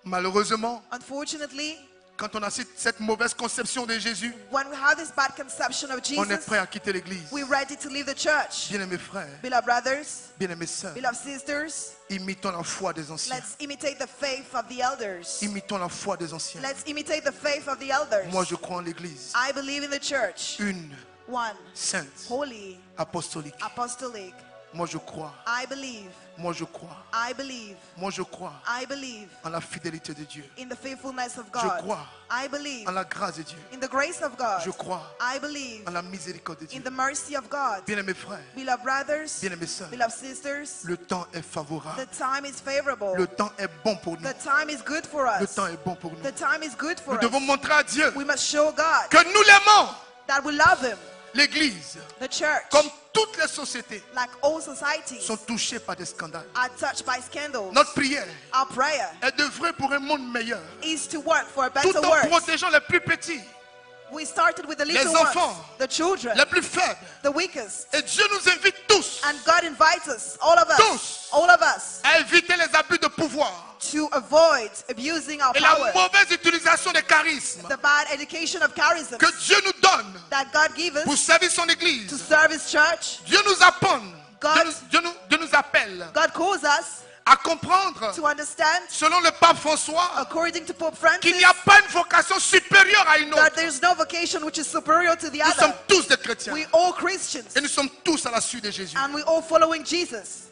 Malheureusement, Unfortunately, quand on a cette mauvaise conception de Jésus, when we have this bad conception of on est Jesus, prêt à quitter l'église. we're ready to leave the church. Bien-aimés frères, Beloved brothers, bien-aimés sœurs, beloved sisters, imitons la foi des anciens. let's imitate the faith of the elders. Imitons la foi des anciens. Let's imitate the faith of the elders. Moi, je crois en l'église. I believe in the church. Une, One, sainte, holy, apostolique. apostolic. Moi, je crois. I believe, Moi, je crois. I believe, Moi, je crois I believe en la fidélité de Dieu. in the faithfulness of Je God. crois I believe en la grâce de Dieu. in the grace of God. Je crois I believe en la miséricorde de Dieu. in the mercy of God. Bien-aimés frères, Beloved brothers, bien-aimés sœurs, beloved sisters, le temps est the favorable. time is favorable. Le temps est bon pour nous. The time is good for Le us. temps est bon pour nous. The time is good for Nous devons us. montrer à Dieu We must show God que nous l'aimons. that we love Him. L'Église, The church, comme toutes les sociétés, like all societies, sont touchées par des scandales. are touched by scandals. Notre prière Our prayer est d'œuvrer pour un monde meilleur, is to work for a tout better en world. protégeant les plus petits, We started with the les little enfants, ones, the children, les plus faibles. the weakest. Et Dieu nous invite tous And God invites us, all of Tous. us, all of us, à éviter les abus de pouvoir to avoid abusing our et la power, mauvaise utilisation des charismes the bad education of charism que Dieu nous donne that God gives pour us servir son to Église. serve His church. Dieu nous apprend, God- Dieu nous appelle God calls us à comprendre, to understand, selon le pape François, according to Pope qu'il Francis, n'y a pas une vocation supérieure à une that autre. there's no vocation which is superior to the Nous sommes other. tous des chrétiens We all Christians, et nous sommes tous à la suite de Jésus. and we all following Jesus.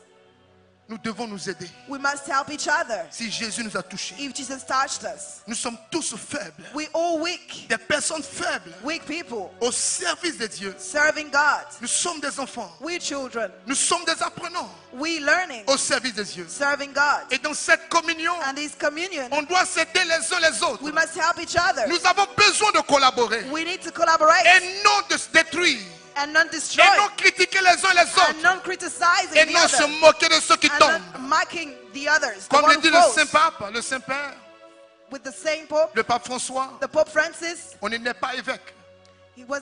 Nous devons nous aider. We must help each other. Si Jésus nous a touchés, If Jesus touched us, nous sommes tous faibles, we all weak, des personnes faibles weak people au service de Dieu. serving God. Nous sommes des enfants, We children, nous sommes des apprenants we learning, au service de Dieu. serving God. Et dans cette communion, And this communion, on doit s'aider les uns les autres. we must help each other. Nous avons besoin de collaborer We need to collaborate et non de se détruire, and not destroy, et non critiquer les uns les and autres, not criticizing et the non se other, moquer de ceux qui and tombent. not mocking the others. The Comme one le dit who le falls. Saint-Pape, le Saint-Père, With the same Pope, le Pape François, the Pope Francis, on n'est pas évêque, we're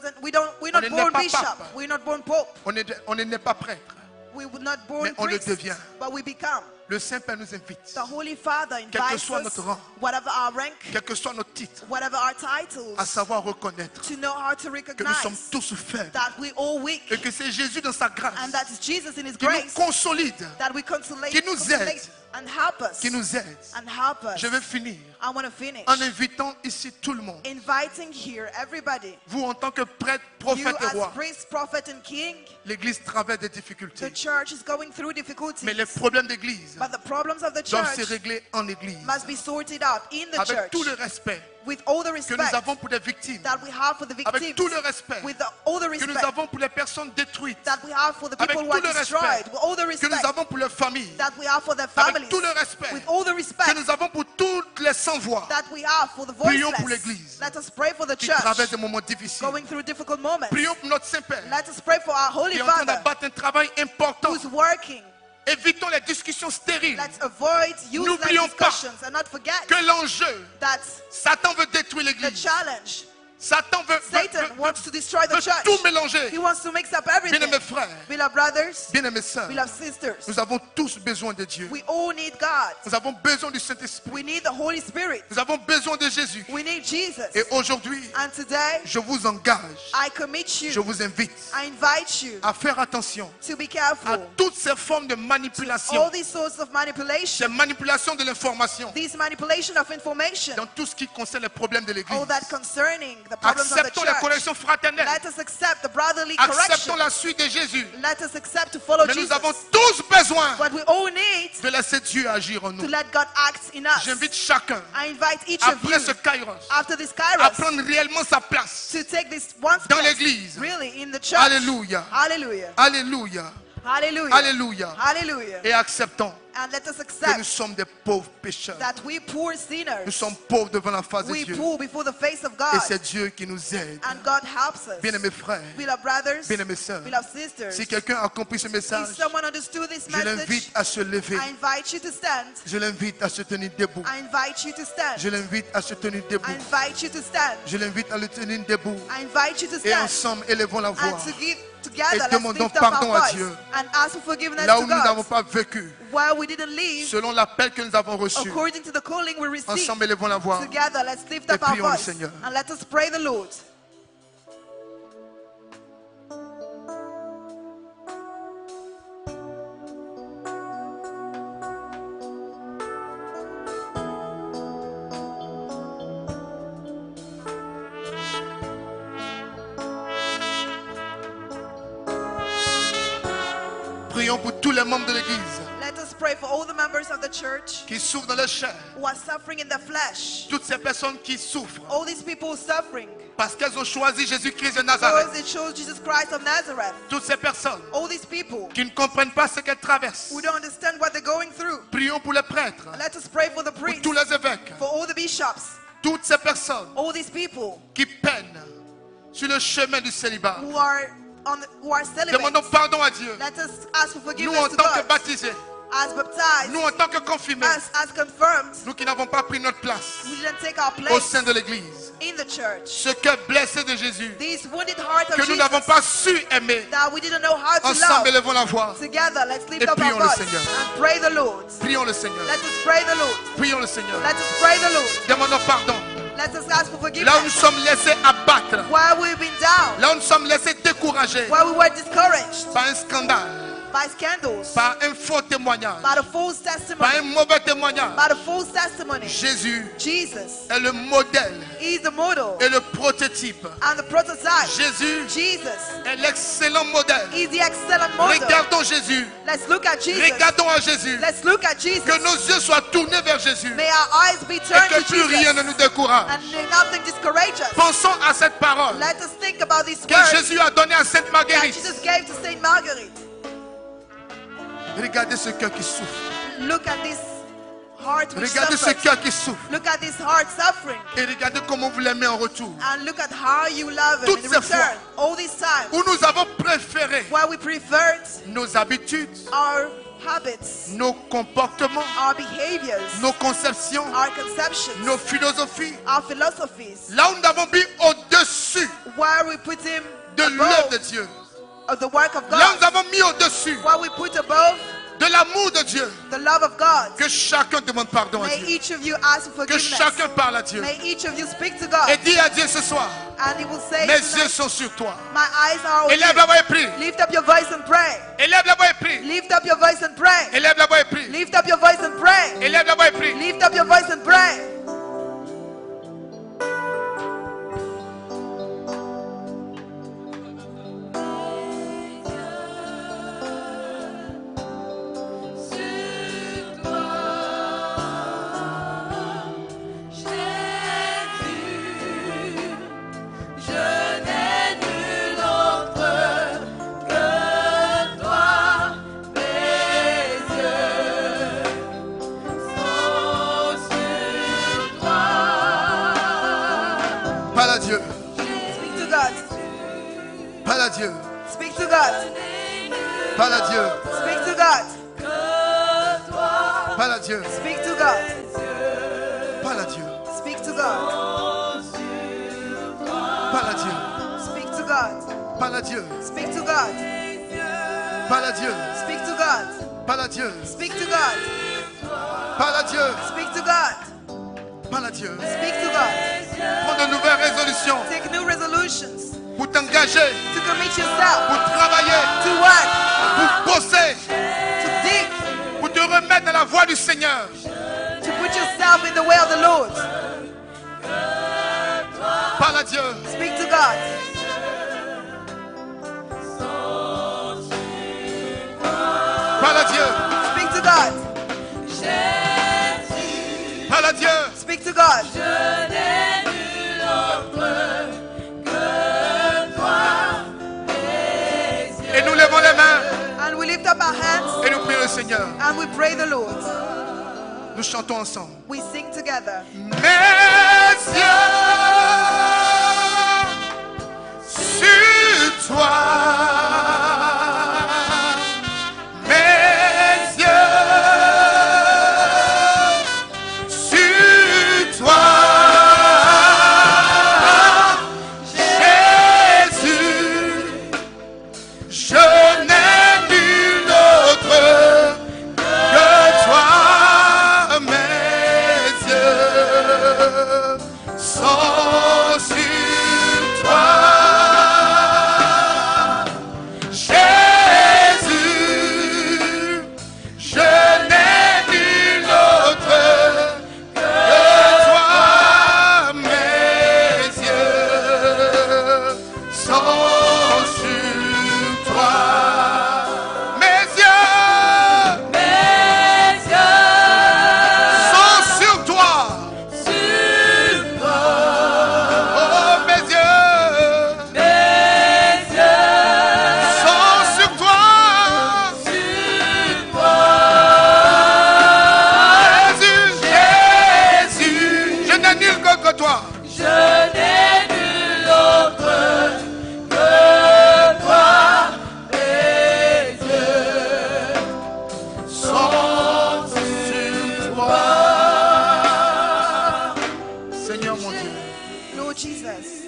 On not n'est born pas bishop, pape. we're not born Pope, on n'est pas prêtre. we were not born Mais on le priest, devient. but we become. Le Saint-Père nous invite, The Holy Father que invites soit us, notre rang, whatever our rank, quel que soit notre titre, whatever our titles, à savoir reconnaître to know how to que nous sommes recognize tous faibles that we all weak, et que c'est Jésus dans sa grâce and that it's Jesus in His qui nous grace consolide, that we consolate, qui nous aide, consolate and help us, qui nous aide. and help us. Je vais finir I want to finish en invitant ici tout le monde. inviting here everybody. Vous en tant que prêtre, You prophète et as roi, priest, prophet, and king, l'Église traverse des the difficultés. church is going through difficulties, Mais les problèmes d'Église but the problems of the doivent se church régler en Église. must be sorted out in the Avec church tout le respect with all the que nous respect avons pour les victimes. that we have for the Avec victims, tout le respect with all the que nous respect avons pour les personnes détruites. that we have for the Avec people who are tout le destroyed, respect with all the que nous respect avons pour les familles. that we have for their Avec families, tout le respect with all the que respect nous avons pour toutes les sans-voix that we have for the Prions pour voiceless. l'Église Let us pray for the qui church traversent des moments difficiles. going through difficult moments. Prions pour notre Saint-Père Let us pray for our Holy qui est en train Father d'abattre un travail important. who's working. Évitons les discussions stériles. Let's avoid useless N'oublions pas discussions and not forget Que l'enjeu, that Satan veut détruire the l'Église. challenge Satan Satan wants to destroy the veut church. tout mélanger. He wants to mix up everything. Bien-aimés frères, Beloved brothers, bien-aimés sœurs, beloved sisters, nous avons tous besoin de Dieu. we all need God. Nous avons besoin du Saint-Esprit. We need the Holy Spirit. Nous avons besoin de Jésus. We need Jesus. Et aujourd'hui, And today, je vous engage, I commit je you, vous invite I invite you à faire attention to be à careful. toutes ces formes de All manipulation, these sorts of manipulation, ces manipulations de l'information, these manipulation of information, dans tout ce qui concerne les problèmes de l'Église. all that concerning the problems of the Acceptons la church. correction fraternelle. Let us accept the brotherly Acceptons correction. la suite de Jésus. Let us accept to follow Mais nous Jesus. avons tous besoin But we all need de laisser Dieu agir en to nous. let God act in us. J'invite chacun, I invite each of après you, ce kairos, after this à kairos, prendre réellement sa place to take this one dans step, l'Église. really, in the church. Alléluia. Hallelujah. Alléluia. Hallelujah. Alléluia. Hallelujah. Et acceptons And let us que nous accept sommes des pauvres pécheurs. that we poor Nous sinners, sommes pauvres devant la face de we Dieu. poor before the face of Et God, c'est Dieu qui nous aide. and God helps us. Bien-aimés frères, Beloved brothers, bien-aimés sœurs, beloved sisters, si quelqu'un a compris ce message, if someone understood this je l'invite message, à se lever. I invite you to stand. Je l'invite à se tenir debout. I invite you to stand. Je l'invite à se tenir debout. I invite you to stand. Je l'invite à le tenir debout. I invite you to Et stand. ensemble, élevons la voix. And together, Et let's demandons lift up our pardon à voice Dieu. and ask for forgiveness Là to où nous n'avons God. pas vécu, Where we didn't live selon l'appel que nous avons reçu, according to the calling we received. ensemble, élevons la voix. Together, let's lift Et up our prions le voice Seigneur. and let us pray the Lord. Prions pour tous les membres de l'Église Let us pray for all the members of the church qui souffrent dans leur chair. who are suffering in the flesh. Toutes ces personnes qui souffrent All these people suffering parce qu'elles ont choisi Jésus-Christ de Nazareth. because they chose Jesus Christ of Nazareth. Toutes ces personnes All these people qui ne comprennent pas ce qu'elles traversent. who don't understand what they're going through. Prions pour les prêtres, Let us pray for the pour priests, tous les évêques. for all the bishops, Toutes ces personnes all these people qui peinent sur le chemin du célibat. who are celibate. Demandons pardon à Dieu. Let us ask for Nous, forgiveness en to tant que God. baptisés, As baptized, nous, en tant que confirmés, as confirmed, nous qui n'avons pas pris notre place we didn't take our au place sein de l'Église. in the church. Ce cœur blessé de Jésus These wounded heart of que nous n'avons Jesus pas su aimer. that we didn't know how to Ensemble, love. élevons la voix. Together, let's lift Et up our prions le voice Seigneur. and pray the Lord. Prions le Seigneur. Let us pray the Lord. Prions le Seigneur. Let us pray the Lord. Demandons pardon. Let us ask for Là où nous forgiveness. sommes laissés abattre, Where we've been down, là où nous sommes laissés découragés where we were discouraged par un scandale, by scandals, par un faux témoignage, by the false par un testimony, mauvais témoignage. by the false testimony. Jésus Jesus est le modèle is the model et le prototype. and the prototype. Jésus Jesus est l'excellent modèle. is the excellent model. Regardons Jésus. Let's look at Jesus. Regardons à Jésus. Let's look at Jesus. Que nos yeux soient tournés vers Jésus. May our eyes be Et turned que to plus rien ne Jesus nous décourage. and may nothing discourage us. Pensons à cette parole Let us think about these que words Jésus a donnée à Sainte that Marguerite. Jesus gave to Saint Marguerite. Regardez ce cœur qui souffre. Look at this heart which Regardez ce suffers. cœur qui souffre. Look at this heart suffering. Et regardez comment vous l'aimez en retour. And look at how you love him Toutes in ces return. fois All these times Où nous avons préféré where we preferred nos habitudes, our habits, nos comportements, our behaviors, nos conceptions, our conceptions, nos philosophies. our philosophies, Là où nous avons mis au-dessus where we put him de l'œuvre de above Dieu. of the work of Là où nous God, avons mis au-dessus where we put above de l'amour de Dieu. the love of God. Que chacun demande pardon à May Dieu. each of you ask for Que forgiveness. chacun parle à Dieu. May each of you speak to Et God. dis à Dieu ce soir, And he will say, mes tonight, yeux sont sur toi. my eyes are on Élève la you. voix et prie. Lift up your voice and pray. Élève la voix et prie. Lift up your voice and pray. Élève la voix et prie. Lift up your voice and pray. Élève la voix et prie. Lift up your voice and pray. Parle à Dieu. Speak to God. Parle à Dieu. Speak to God. Parle à Dieu. Speak to God. Parle à Dieu. Speak to God. Parle à Dieu. Speak to God. Parle à Dieu. Speak to God. Parle à Dieu. Speak to God. Parle à Dieu. Speak to God. Parle à Dieu. Speak to God. Parle à Dieu. Speak to God. Parle à Dieu. Speak to God. Prends de nouvelles résolutions Take new resolutions. pour t'engager, To commit yourself. pour travailler, To work. pour bosser, To dig. pour te remettre dans la voie du Seigneur. To put yourself in the way of the Lord. Parle à Dieu. Speak to God. Parle à Dieu. Speak to God. Parle à Dieu. Speak to God. Et nous levons les mains And we lift up our hands et nous prions le Seigneur. and we pray the Lord. Nous chantons ensemble. We sing together. Mes yeux sur toi. Mes yeux sur toi. Jésus, je n'ai nul autre que toi. Mes yeux sont sur toi. Jésus, je n'ai nul autre que toi. Mes yeux sont sur toi. Mes yeux sont sur toi. Oh, mes yeux sont sur toi. Jésus, Jésus, je n'ai nul que toi. Sont sur toi. Seigneur mon Dieu, Lord Jesus,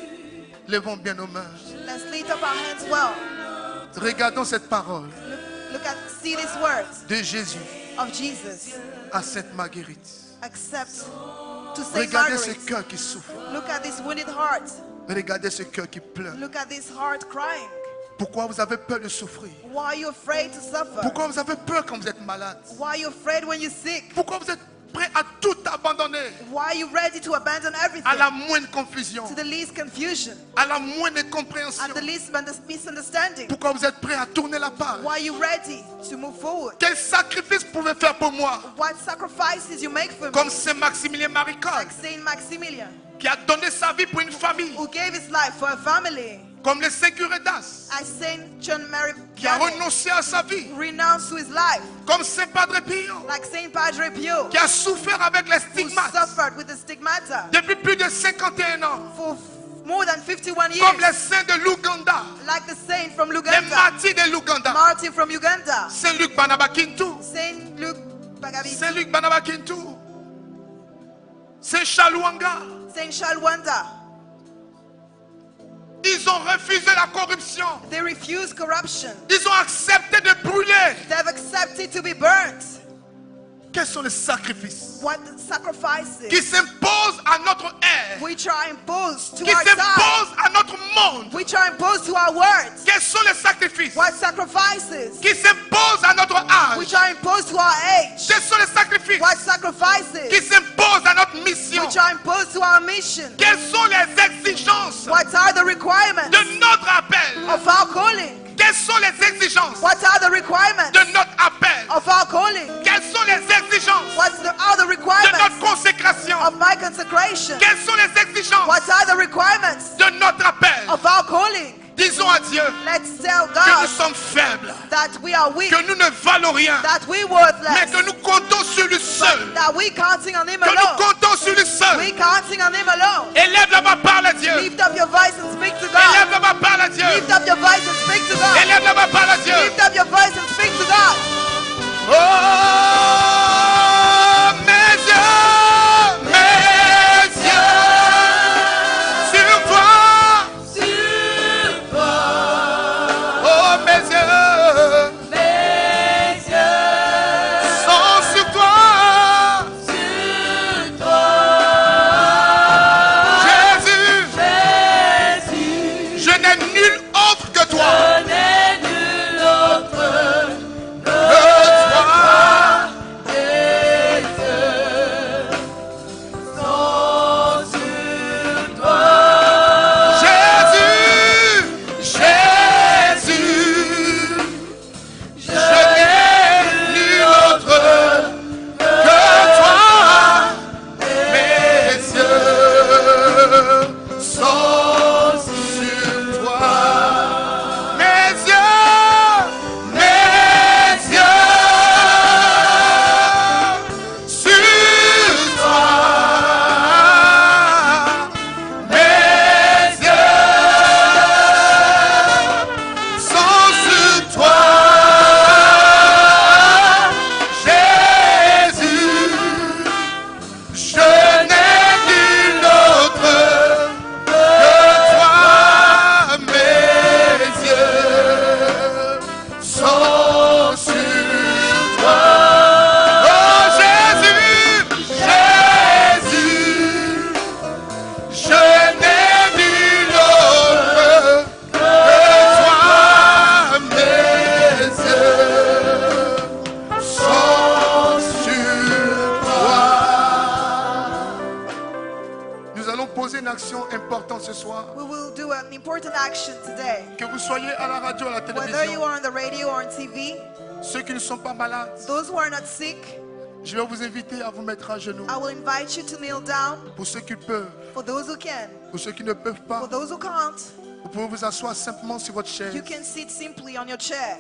levons bien nos mains. let's lift up our hands well. Regardons cette parole See these words de Jésus of Jesus. à Sainte Marguerite. Accept to Saint Regardez ce Margaret. cœur qui souffre. Look at this wounded heart. Regardez ce cœur qui pleure. Look at this heart crying. Pourquoi vous avez peur de souffrir? Why are you afraid to suffer? Pourquoi vous avez peur quand vous êtes malade? Why are you afraid when you're sick? Pourquoi vous êtes prêt à tout abandonner Why are you ready to abandon everything? à la moindre confusion, To the least confusion, à la moindre incompréhension? at the least misunderstanding. Pourquoi vous êtes prêt à tourner la page? Why are you ready to move forward? Quel sacrifice pouvez vous faire pour moi? What sacrifices you make for Comme me? Saint Maximilien Maricol, Like Saint Maximilian, qui a donné sa vie pour une famille. who gave his life for a family. Comme le Sécurité d'As, As Saint John Mary qui a Vianney renoncé à sa vie. renounced to his life. Comme Saint Padre Pio, Like Saint Padre Pio, qui a souffert avec les who stigmates suffered with the stigmata depuis plus de 51 ans. for more than 51 Comme les years. saints de l'Ouganda, Like the saint from les Luganda, martyrs de l'Ouganda. Martin from Uganda, Saint Luc Banabakintu, Saint Luke Bagabi, Saint Luc Banabakintu, Saint Chalouanga. Saint Shalwanda. Ils ont refusé la corruption. They refused corruption. Ils ont accepté de brûler. They've accepted to be burnt. Quels sont les sacrifices What sacrifices qui s'imposent à notre ère, which are imposed to qui our time, s'imposent à notre monde? which are imposed to our words? Quels sont les sacrifices What sacrifices qui s'imposent à notre âge? which are imposed to our age? Quels sont les sacrifices What qui sacrifices s'imposent à notre mission? which are imposed to our mission? Quelles sont les exigences What are the requirements de notre appel? of our calling? Quelles sont les exigences What are the requirements de notre appel? of our calling? Quelles sont les exigences What are the de notre requirements consécration? of my consecration? Quelles sont les exigences What are the requirements de notre appel? of our calling? Disons à Dieu Let's tell que nous God sommes faibles, that we are weak, que nous ne valons rien, that we mais worthless, que nous comptons sur lui seul, that we counting on Him que nous alone. comptons sur lui seul. We counting on Him alone. Élève la main, parle à Dieu. Lift up your voice and speak to Élève God. la main, parle à Dieu. Lift up your voice and speak to God. Élève la main, parle à Dieu. Lift up your voice and speak to God. Oh, mes yeux sur toi. important ce soir. We will do an important action today. Que vous soyez à la radio, à la Whether you télévision, are on the radio or on TV, ceux qui ne sont pas malades, those who are not sick, je vais vous inviter à vous mettre à genoux. I will invite you to kneel down. Pour ceux qui peuvent, For those who can, pour ceux qui ne peuvent pas, for those who can't, vous pouvez vous asseoir simplement sur votre chaise. you can sit simply on your chair.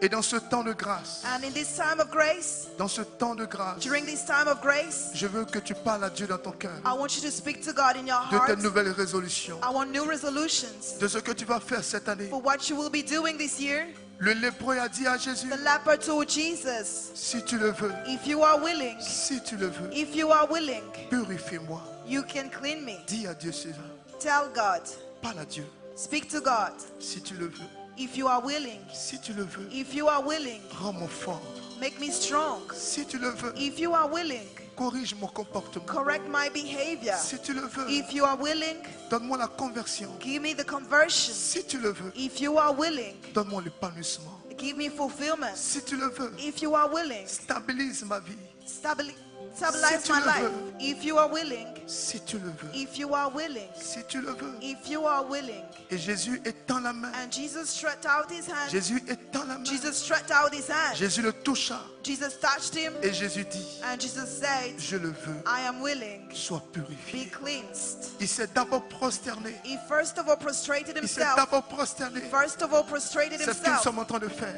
Et dans ce temps de grâce, And in this time of grace, dans ce temps de grâce, during this time of grace, je veux que tu parles à Dieu dans ton cœur I want you to speak to God in your de tes heart. nouvelles résolutions, I want new resolutions de ce que tu vas faire cette année. for what you will be doing this year. Le lépreux a dit à Jésus, The leper told Jesus, si tu le veux, if you are willing, si tu le veux, if you are willing, purifie-moi. you can clean me. Dis à Dieu cela. Tell God, Parle à Dieu. speak to God. Si tu le veux, If you are willing, si tu le veux, if you are willing, rends-moi fort. make me strong. Si tu le veux, If you are willing, corrige mon comportement. correct my behavior. Si tu le veux, If you are willing, donne-moi la conversion. give me the conversion. Si tu le veux, If you are willing, donne-moi l'épanouissement. give me fulfillment. Si tu le veux, If you are willing, stabilise ma vie. stabilize tu my le life. veux. If you are willing, Si tu le veux, if you are willing, si tu le veux. if you are willing. Et Jésus étend la main. And Jesus stretched out his hand. Jésus étend la main. Jesus stretched out his hand. Jésus le toucha. Jesus touched him. Et Jésus dit, And Jesus said, je le veux, I am willing. sois Be purifié. cleansed. Il s'est d'abord prosterné. He first of all prostrated Il s'est himself. d'abord prosterné. First of all prostrated C'est ce que nous himself. sommes en train de faire.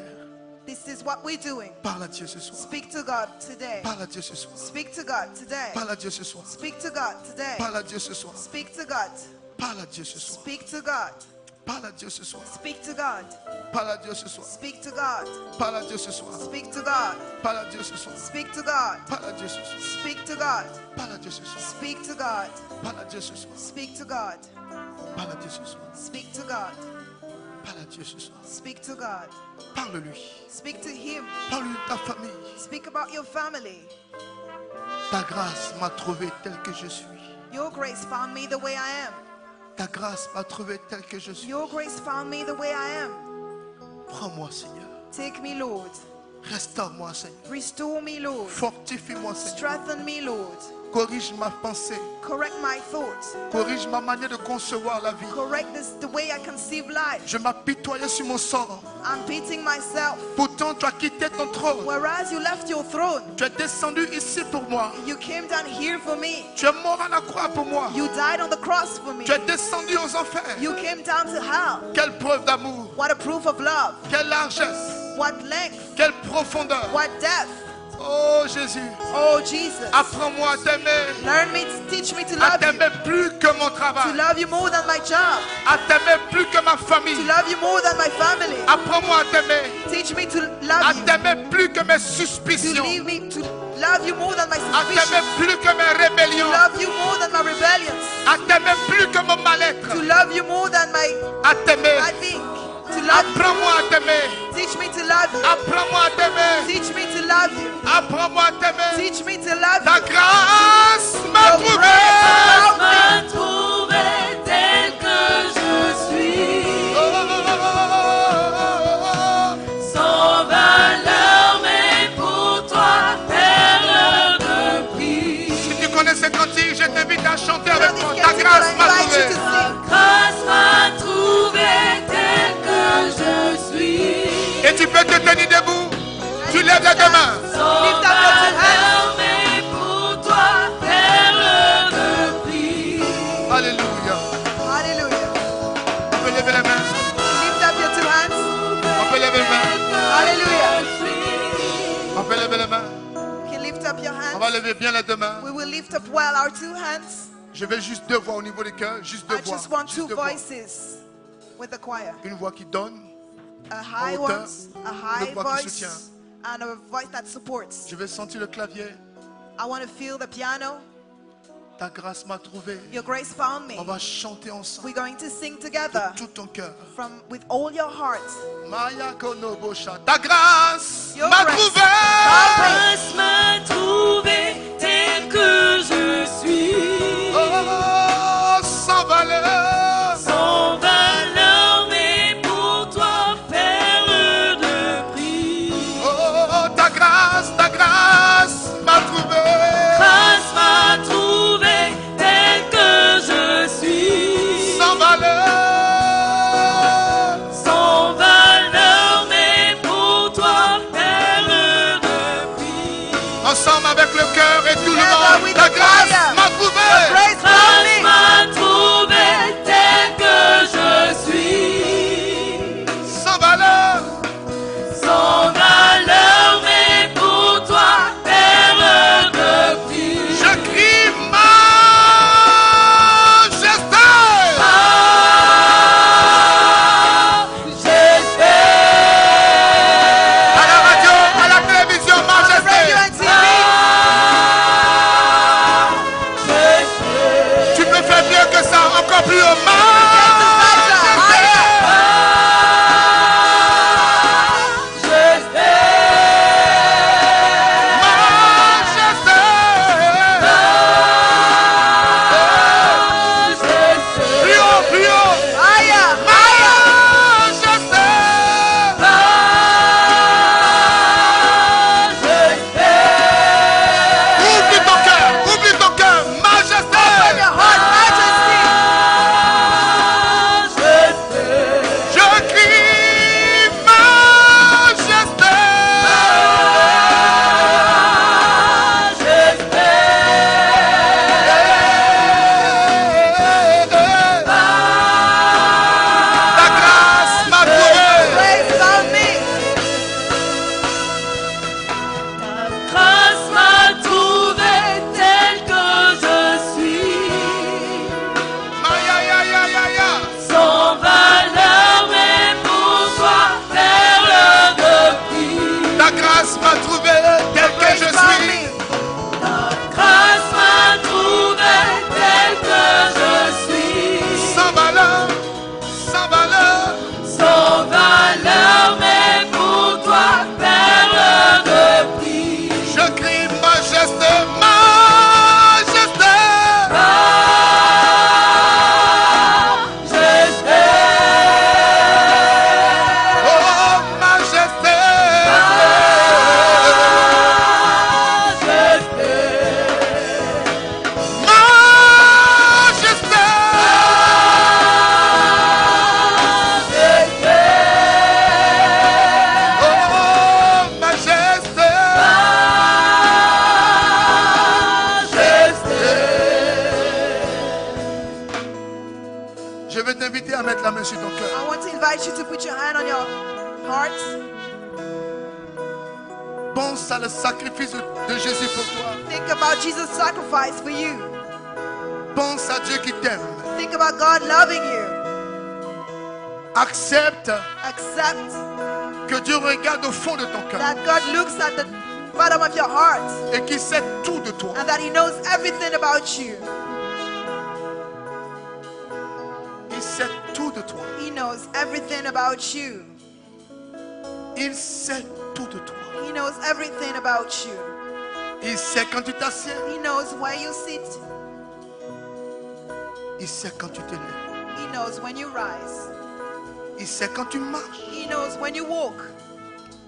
This is what we're doing. Parle à Dieu ce soir. Speak to God today. Parle à Dieu ce soir. Speak to God today. Parle à Dieu ce soir. Speak to God today. Parle à Dieu ce soir. Speak to God. Parle à Dieu ce soir. Speak to God. Parle à Dieu ce soir. Speak to God. Parle à Dieu ce soir. Speak to God. Parle à Dieu ce soir. Speak to God. Parle à Dieu ce soir. Speak to God. Parle à Dieu ce soir. Speak to God. Parle à Dieu ce soir. Speak to God. Parle à Dieu ce soir. Speak to God. Parle à Dieu ce soir. Speak to God. Parle à Dieu ce soir. Speak to God. Parle-lui. Speak to Him. Parle-lui de ta famille. Speak about your family. Ta grâce m'a trouvé tel que je suis. Your grace found me the way I am. Ta grâce m'a trouvé tel que je suis. Your grace found me the way I am. Prends-moi, Seigneur. Take me, Lord. Restaure-moi, Seigneur. Restore me, Lord. Fortifie-moi, Seigneur. Strengthen me, Lord. Corrige ma pensée. Correct my thoughts. Corrige ma manière de concevoir la vie. Correct the way I conceive life. Je m'apitoyais sur mon sort. I'm beating myself. Pourtant, tu as quitté ton trône. Whereas you left your throne, Tu es descendu ici pour moi. you came down here for me. Tu es mort à la croix pour moi. You died on the cross for me. Tu es descendu aux enfers. You came down to hell. Quelle preuve d'amour. What a proof of love. Quelle largesse. What length. Quelle profondeur. What depth. Oh Jésus. Oh Jesus. Apprends-moi à t'aimer. Learn me, teach me to À love you. t'aimer plus que mon To travail. love you more than my job. À t'aimer plus que ma To famille. love you more than my family. Apprends-moi à t'aimer. Teach me to À love you. t'aimer plus que mes To suspicions. leave me, to love you more than my À t'aimer suspicions. plus que mes To rébellions. love you more than my rebellions. À t'aimer plus que mon mal-être. To love you more than my À t'aimer. bad thing. To love you. Apprends-moi à t'aimer. Teach me to love you. Apprends-moi à t'aimer. Teach me to love you. Apprends-moi à t'aimer. Teach me to love Ta you. grâce m'a Your trouvé. grace m'a trouvé tel que je suis, sans valeur, mais pour toi, perle de prix. Si tu connais ce cantique, je t'invite à chanter You know avec this moi. cantique Ta that grâce I m'a invite you to trouvé. sing. Grâce m'a trouvé tel que je suis, Et tu peux te tenir debout. Tu lèves les deux mains. sans Lift up your two valeur, mais pour toi, perle de prix. Alléluia. Hallelujah. On peut lever les mains. Lift up your two hands. On peut lever les mains. Hallelujah. On peut lever les mains. You can lift up your On va hands. lever bien les deux mains. We will lift up well our two hands. Je vais juste deux voix au niveau du cœur. Juste deux I voix. just want Juste two deux voix. voices with the choir. Une voix qui donne. A high hauteur, one, a high une voix qui voice, soutient. and a voice that supports. Je vais sentir le clavier. I want to feel the piano. Ta grâce m'a trouvé. Your grace found me. On va chanter ensemble. We're going to sing together De tout ton cœur. from with all your heart. Maya Konobosha. Ta grâce Your m'a grace. trouvé. Grâce m'a trouvé tel que je suis, Oh, sans valeur. sans valeur, mais pour toi, perle de prix. Oh, ta grâce m'a trouvé. Grâce m'a trouvé tel que je suis, Je vais t'inviter à mettre la main sur ton cœur. I want to invite you to put your hand on your heart. Pense à le sacrifice de Jésus pour toi. Think about Jesus' sacrifice for you. Pense à Dieu qui t'aime. Think about God loving you. Accepte Accept que Dieu regarde au fond de ton cœur that God looks at the bottom of your heart et qu'il sait tout de toi. and that He knows everything about you. Il sait tout de toi. He knows everything about you. Il sait tout de toi. He knows everything about you. Il sait quand tu t'assieds. He knows where you sit. Il sait quand tu te lèves. He knows when you rise. Il sait quand tu marches. He knows when you walk.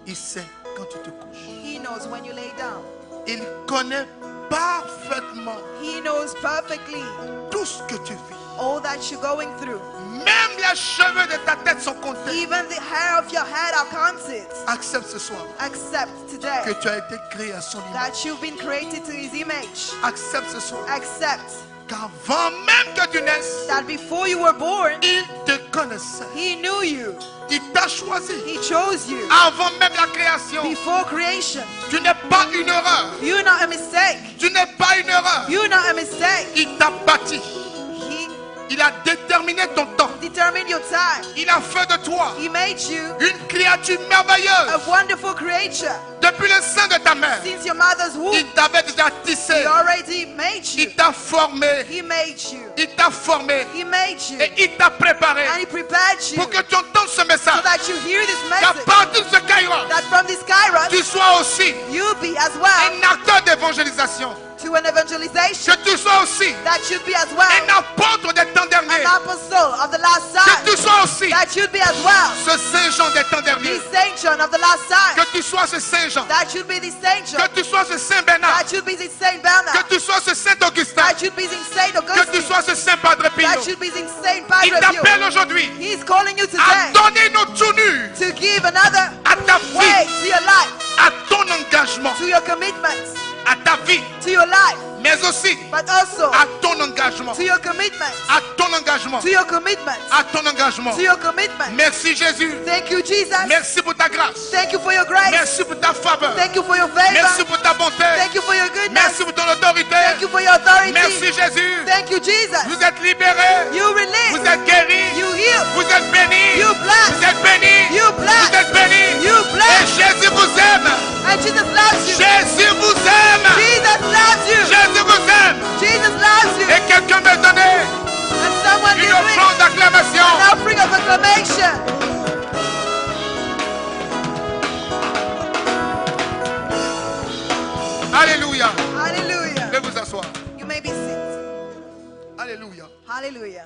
Il sait quand tu te couches. He knows when you lay down. Il connaît parfaitement He knows perfectly tout ce que tu vis. all that you're going through. Même les cheveux de ta tête sont comptés. Even the hair of your head are counted. Accepte ce soir Accept que today tu as été créé à son image. that you've been created to His image. Accepte ce soir Accept qu'avant même que tu naisses, that before you were born, il te connaissait. He knew you. Il t'a choisi. He chose you Avant même la création. before creation. Tu n'es pas une erreur. You're not a mistake. Tu n'es pas une erreur. You're not a mistake. Il t'a bâti. He Il a déterminé ton temps. determined your time. Il a fait de toi He made you une créature a merveilleuse. wonderful creature. Depuis le sein de ta mère, Since your mother's womb, il t'avait déjà tissé. He already made you. Il t'a formé. He made you. Il t'a formé. He made you. Et il t'a préparé And He prepared you pour que tu entendes ce so message. that you hear this Qu'à message. partir de ce Kairos, That from this kairos, tu sois aussi you be as well un acteur d'évangélisation. to an evangelization. Que tu sois aussi That you'd be as well un apôtre des temps derniers. an apostle of the last Que tu time. sois aussi That you'd be as well ce Saint Jean des temps the derniers. Saint John of the last time. Que tu sois ce Saint Jean. That you'd be the Saint John. Que tu sois ce Saint Bernard. That you'd be the Saint Bernard. Que tu sois ce Saint Augustin. That you'd be the Saint Que tu Augustine. sois ce Saint Padre Pio. That you'd be the Saint Il Padre t'appelle Pio. aujourd'hui He's calling you à today donner une autre tenue to give another à ta way vie, to your life, à ton engagement, to your commitments, à ta vie, to your life, mais aussi but also à ton engagement, to your commitments, à ton engagement, to your commitments, à ton engagement. to your commitments. Merci Jésus. Thank you, Jesus. Merci pour ta grâce. Thank you for your grace. Merci pour ta faveur. Thank you for your favor. Merci pour ta bonté. Thank you for your goodness. Merci pour ton autorité. Thank you for your authority. Merci Jésus. Thank you, Jesus. Vous êtes libérés. You release. Vous êtes guéris. You heal. Vous êtes bénis. You bless. Vous êtes bénis. You Vous bless. êtes bénis. You Et bless. Jésus vous aime. And Jesus loves you. Jésus vous aime. Jesus loves you. Jésus vous aime. Jesus loves you. Et quelqu'un me donnait And someone une give me offrande d'acclamation. an offering of acclamation. Alléluia. Hallelujah. Veuillez vous asseoir. You may be seated. Alléluia. Hallelujah.